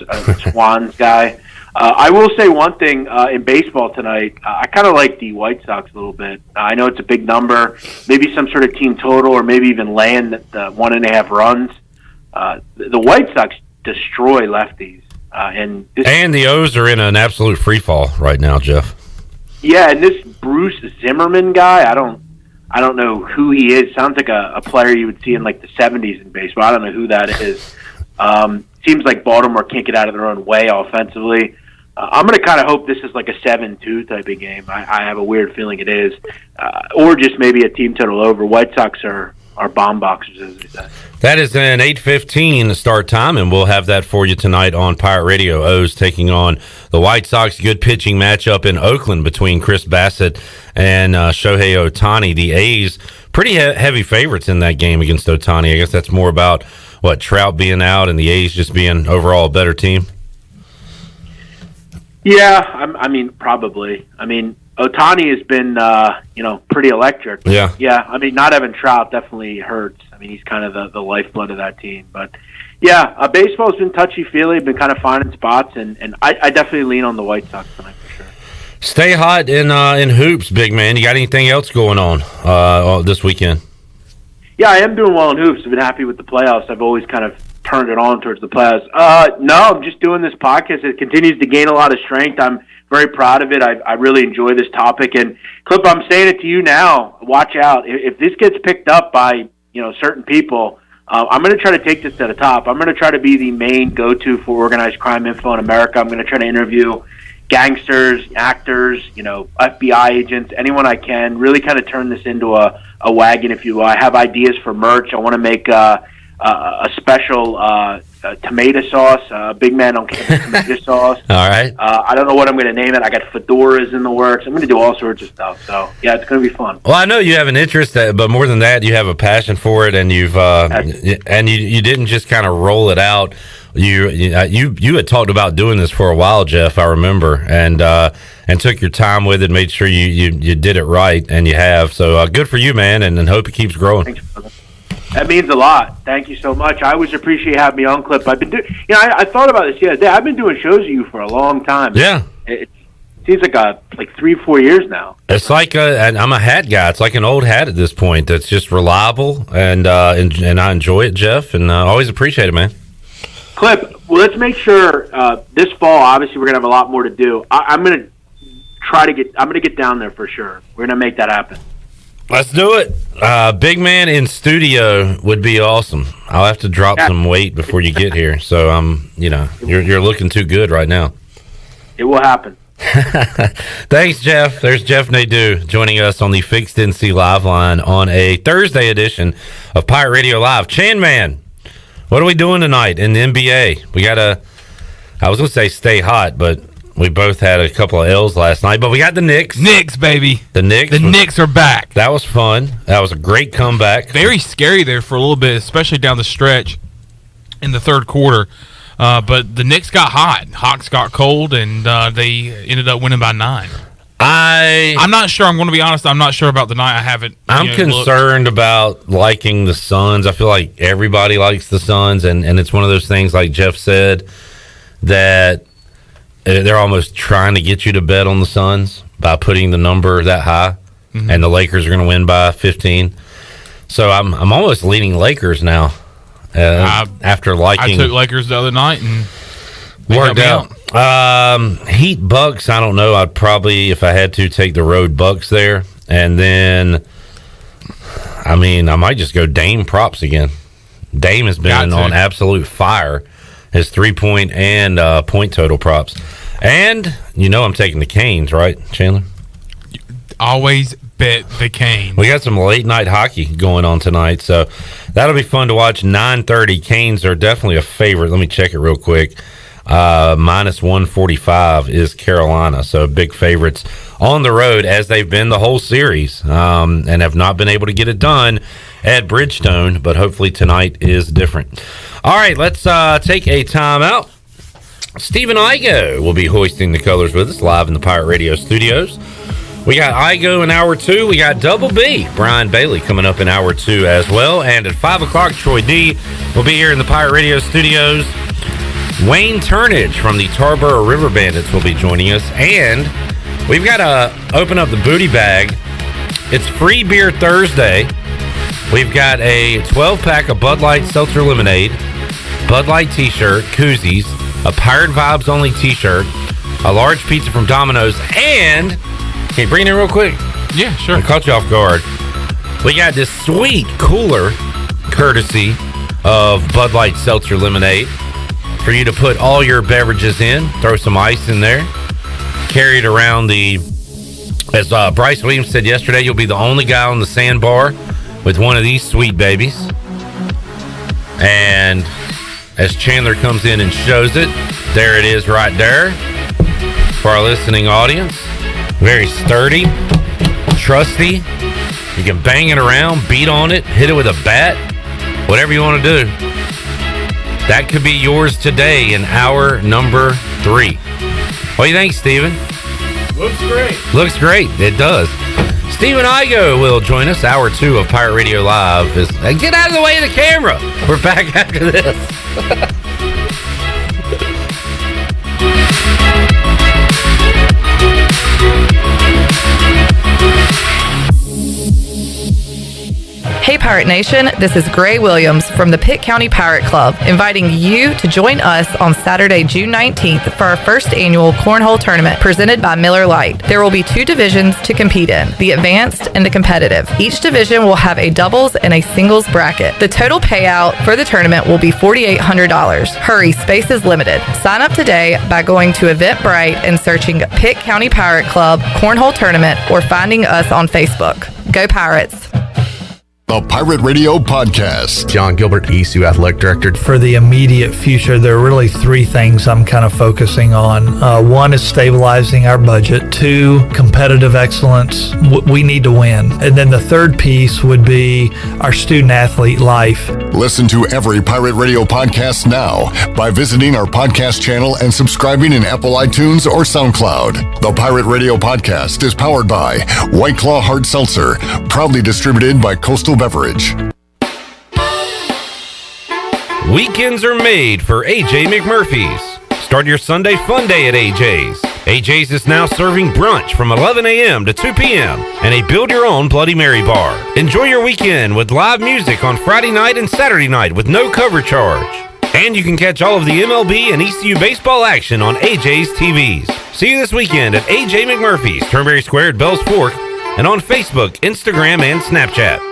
Swans guy. I will say one thing in baseball tonight. I kind of like the White Sox a little bit. I know it's a big number, maybe some sort of team total, or maybe even laying the 1.5 runs. The White Sox destroy lefties, and the O's are in an absolute free fall right now, Jeff. Yeah, and this Bruce Zimmerman guy, I don't know who he is. Sounds like a player you would see in like the 70s in baseball. I don't know who that is. Seems like Baltimore can't get out of their own way offensively. I'm going to kind of hope this is like a 7-2 type of game. I have a weird feeling it is. Or just maybe a team total over. White Sox are bomb boxers, as they say. That is an 8:15 start time, and we'll have that for you tonight on Pirate Radio. O's taking on the White Sox. Good pitching matchup in Oakland between Chris Bassett and Shohei Ohtani. The A's pretty heavy favorites in that game against Ohtani. I guess that's more about, Trout being out and the A's just being overall a better team? Yeah, probably. Ohtani has been, pretty electric. Yeah. Yeah, I mean, not having Trout definitely hurts. I mean, he's kind of the lifeblood of that team. But, yeah, baseball's been touchy-feely, been kind of finding spots, and I definitely lean on the White Sox tonight for sure. Stay hot in hoops, big man. You got anything else going on this weekend? Yeah, I am doing well in hoops. I've been happy with the playoffs. I've always kind of turned it on towards the playoffs. No, I'm just doing this podcast. It continues to gain a lot of strength. I'm very proud of it. I really enjoy this topic. And, Clip, I'm saying it to you now. Watch out. If this gets picked up by, certain people, I'm going to try to take this to the top. I'm going to try to be the main go-to for organized crime info in America. I'm going to try to interview gangsters, actors, FBI agents, anyone I can, really kind of turn this into a wagon, if you will. I have ideas for merch. I want to make a special tomato sauce, big man on campus tomato sauce. All right. I don't know what I'm going to name it. I got fedoras in the works. I'm going to do all sorts of stuff. So, yeah, it's going to be fun. Well, I know you have an interest, but more than that, you have a passion for it, and you didn't just kind of roll it out. You had talked about doing this for a while, Jeff. I remember, and took your time with it, made sure you did it right, and you have. So good for you, man, and hope it keeps growing. Thanks, brother. That means a lot. Thank you so much. I always appreciate having me on, Clip. I've been doing, I thought about this the other day. I've been doing shows with you for a long time. Yeah. It seems like 3-4 years now. It's like and I'm a hat guy. It's like an old hat at this point. That's just reliable, and I enjoy it, Jeff, and I always appreciate it, man. Clip, well, let's make sure this fall, obviously, we're going to have a lot more to do. I'm going to get down there for sure. We're going to make that happen. Let's do it. Big man in studio would be awesome. I'll have to drop some weight before you get here. So you're looking too good right now. It will happen. Thanks, Jeff. There's Jeff Nadu joining us on the Fixed NC Live line on a Thursday edition of Pirate Radio Live. Chan Man, what are we doing tonight in the NBA? We gotta. I was gonna say stay hot, but we both had a couple of L's last night, but we got the Knicks. Knicks, baby. The Knicks are back. That was fun. That was a great comeback. Very scary there for a little bit, especially down the stretch in the third quarter. But the Knicks got hot. Hawks got cold, and they ended up winning by 9. I'm not sure. I'm going to be honest. I'm not sure about the night. I haven't. I'm concerned about liking the Suns. I feel like everybody likes the Suns, and it's one of those things, like Jeff said, that they're almost trying to get you to bet on the Suns by putting the number that high, and the Lakers are going to win by 15. So I'm almost leaning Lakers now. After liking, I took Lakers the other night and worked out. Heat Bucks. I don't know. I'd probably, if I had to, take the road Bucks there, and then I might just go Dame props again. Dame has been on absolute fire. His 3-point and point total props. And, I'm taking the Canes, right, Chandler? Always bet the Canes. We got some late night hockey going on tonight, so that'll be fun to watch. 9:30. Canes are definitely a favorite. Let me check it real quick. Minus 145 is Carolina, so big favorites on the road, as they've been the whole series, and have not been able to get it done at Bridgestone, but hopefully tonight is different. All right, let's take a timeout. Stephen Igoe will be hoisting the colors with us live in the Pirate Radio studios. We got Igoe in hour 2. We got Double B, Brian Bailey, coming up in hour 2 as well. And at 5 o'clock, Troy D will be here in the Pirate Radio studios. Wayne Turnage from the Tarboro River Bandits will be joining us. And we've got to open up the booty bag. It's Free Beer Thursday. We've got a 12-pack of Bud Light Seltzer Lemonade, Bud Light t-shirt, koozies, a Pirate Vibes Only t-shirt, a large pizza from Domino's, and can you bring it in real quick? Yeah, sure. I caught you off guard. We got this sweet cooler, courtesy of Bud Light Seltzer Lemonade, for you to put all your beverages in. Throw some ice in there. Carry it around as Bryce Williams said yesterday, you'll be the only guy on the sandbar with one of these sweet babies. And as Chandler comes in and shows it, there it is right there for our listening audience. Very sturdy, trusty. You can bang it around, beat on it, hit it with a bat, whatever you want to do. That could be yours today in hour number 3. What do you think, Steven? Looks great. Looks great. It does. Stephen Igoe will join us. Hour 2 of Pirate Radio Live is. Get out of the way of the camera. We're back after this. Hey Pirate Nation, this is Gray Williams from the Pitt County Pirate Club, inviting you to join us on Saturday, June 19th for our first annual Cornhole Tournament presented by Miller Lite. There will be 2 divisions to compete in, the advanced and the competitive. Each division will have a doubles and a singles bracket. The total payout for the tournament will be $4,800. Hurry, space is limited. Sign up today by going to Eventbrite and searching Pitt County Pirate Club Cornhole Tournament or finding us on Facebook. Go Pirates! The Pirate Radio Podcast. John Gilbert, ECU Athletic Director. For the immediate future, there are really 3 things I'm kind of focusing on. 1 is stabilizing our budget. 2, competitive excellence. We need to win. And then the 3rd piece would be our student-athlete life. Listen to every Pirate Radio podcast now by visiting our podcast channel and subscribing in Apple iTunes or SoundCloud. The Pirate Radio Podcast is powered by White Claw Hard Seltzer, proudly distributed by Coastal Beverage. Weekends are made for AJ McMurphy's. Start your Sunday fun day at AJ's. AJ's is now serving brunch from 11 a.m. to 2 p.m. and a build-your-own Bloody Mary bar. Enjoy your weekend with live music on Friday night and Saturday night with no cover charge. And you can catch all of the MLB and ECU baseball action on AJ's TVs. See you this weekend at AJ McMurphy's, Turnberry Square at Bell's Fork, and on Facebook, Instagram, and Snapchat.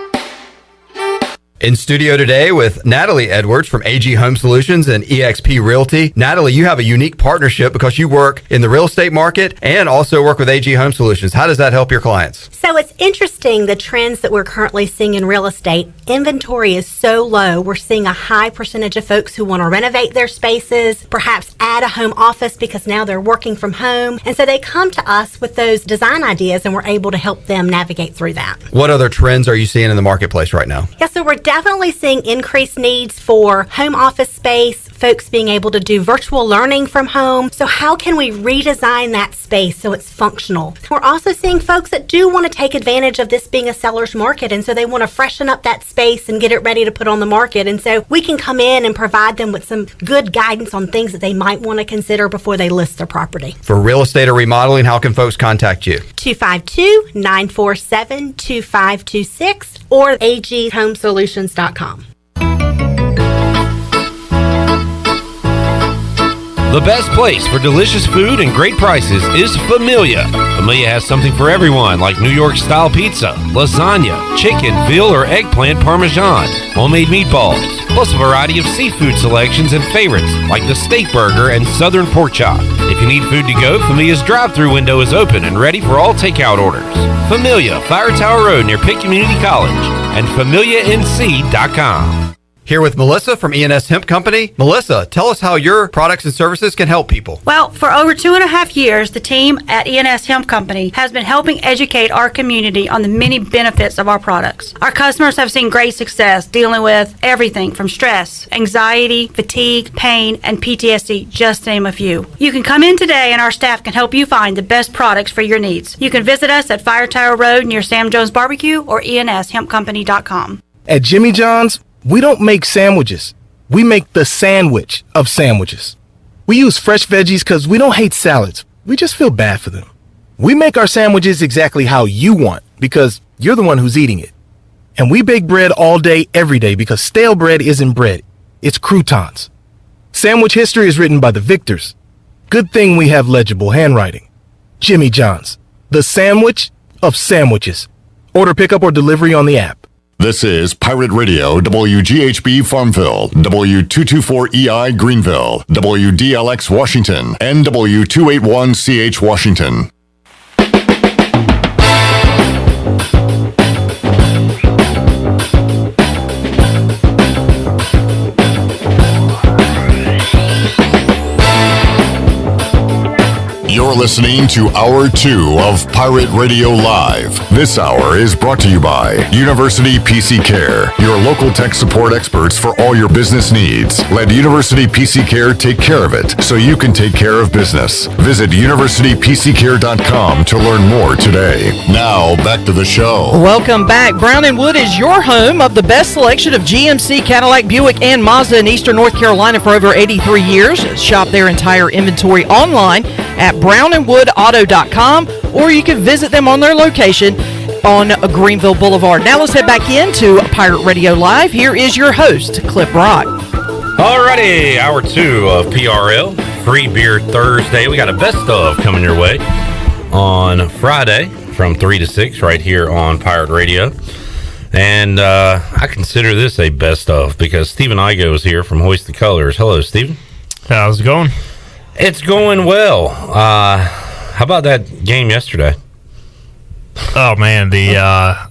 In studio today with Natalie Edwards from AG Home Solutions and eXp Realty. Natalie, you have a unique partnership because you work in the real estate market and also work with AG Home Solutions. How does that help your clients? So it's interesting, the trends that we're currently seeing in real estate. Inventory is so low. We're seeing a high percentage of folks who want to renovate their spaces, perhaps add a home office because now they're working from home. And so they come to us with those design ideas and we're able to help them navigate through that. What other trends are you seeing in the marketplace right now? Yeah, so we're definitely seeing increased needs for home office space, folks being able to do virtual learning from home. So how can we redesign that space so it's functional? We're also seeing folks that do want to take advantage of this being a seller's market, and so they want to freshen up that space and get it ready to put on the market. And so we can come in and provide them with some good guidance on things that they might want to consider before they list their property. For real estate or remodeling, how can folks contact you? 252-947-2526 or aghomesolutions.com. The best place for delicious food and great prices is Familia. Familia has something for everyone, like New York-style pizza, lasagna, chicken, veal, or eggplant parmesan, homemade meatballs, plus a variety of seafood selections and favorites, like the steak burger and southern pork chop. If you need food to go, Familia's drive-thru window is open and ready for all takeout orders. Familia, Fire Tower Road near Pitt Community College, and FamiliaNC.com. Here with Melissa from ENS Hemp Company. Melissa, tell us how your products and services can help people. Well, for over 2.5 years, the team at ENS Hemp Company has been helping educate our community on the many benefits of our products. Our customers have seen great success dealing with everything from stress, anxiety, fatigue, pain, and PTSD, just to name a few. You can come in today and our staff can help you find the best products for your needs. You can visit us at Fire Tower Road near Sam Jones Barbecue or enshempcompany.com. At Jimmy John's, we don't make sandwiches. We make the sandwich of sandwiches. We use fresh veggies because we don't hate salads. We just feel bad for them. We make our sandwiches exactly how you want because you're the one who's eating it. And we bake bread all day, every day because stale bread isn't bread. It's croutons. Sandwich history is written by the victors. Good thing we have legible handwriting. Jimmy John's, the sandwich of sandwiches. Order pickup or delivery on the app. This is Pirate Radio, WGHB Farmville, W224EI Greenville, WDLX Washington, and W281CH Washington. You're You're listening to Hour 2 of Pirate Radio Live. This hour is brought to you by University PC Care, your local tech support experts for all your business needs. Let University PC Care take care of it so you can take care of business. Visit universitypccare.com to learn more today. Now, back to the show. Welcome back. Brown & Wood is your home of the best selection of GMC, Cadillac, Buick, and Mazda in Eastern North Carolina for over 83 years. Shop their entire inventory online at brownandwoodauto.com, or you can visit them on their location on Greenville Boulevard. Now let's head back into Pirate Radio Live. Here is your host, Clip Rock. Alrighty, hour 2 of PRL, Free Beer Thursday. We got a best of coming your way on Friday from 3 to 6 right here on Pirate Radio. And I consider this a best of because Stephen Igoe is here from Hoist the Colors. Hello, Stephen. How's it going? It's going well. How about that game yesterday? Oh man, I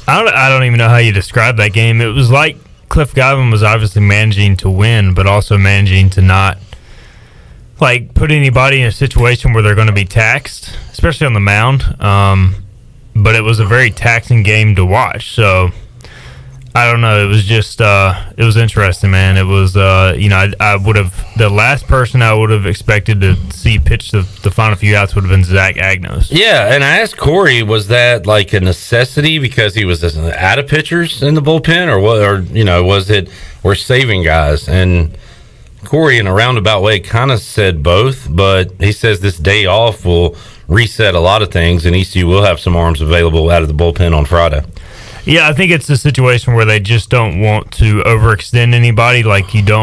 don't even know how you describe that game. It was like Cliff Godwin was obviously managing to win, but also managing to not put anybody in a situation where they're going to be taxed, especially on the mound. But it was a very taxing game to watch. So I don't know. It was just it was interesting, man. It was I would have the last person I would have expected to see pitch the final few outs would have been Zach Agnos. Yeah, and I asked Corey, was that like a necessity because he was out of pitchers in the bullpen, or what? Or was it we're saving guys? And Corey, in a roundabout way, kind of said both, but he says this day off will reset a lot of things, and ECU will have some arms available out of the bullpen on Friday. Yeah, I think it's a situation where they just don't want to overextend anybody. Like, you don't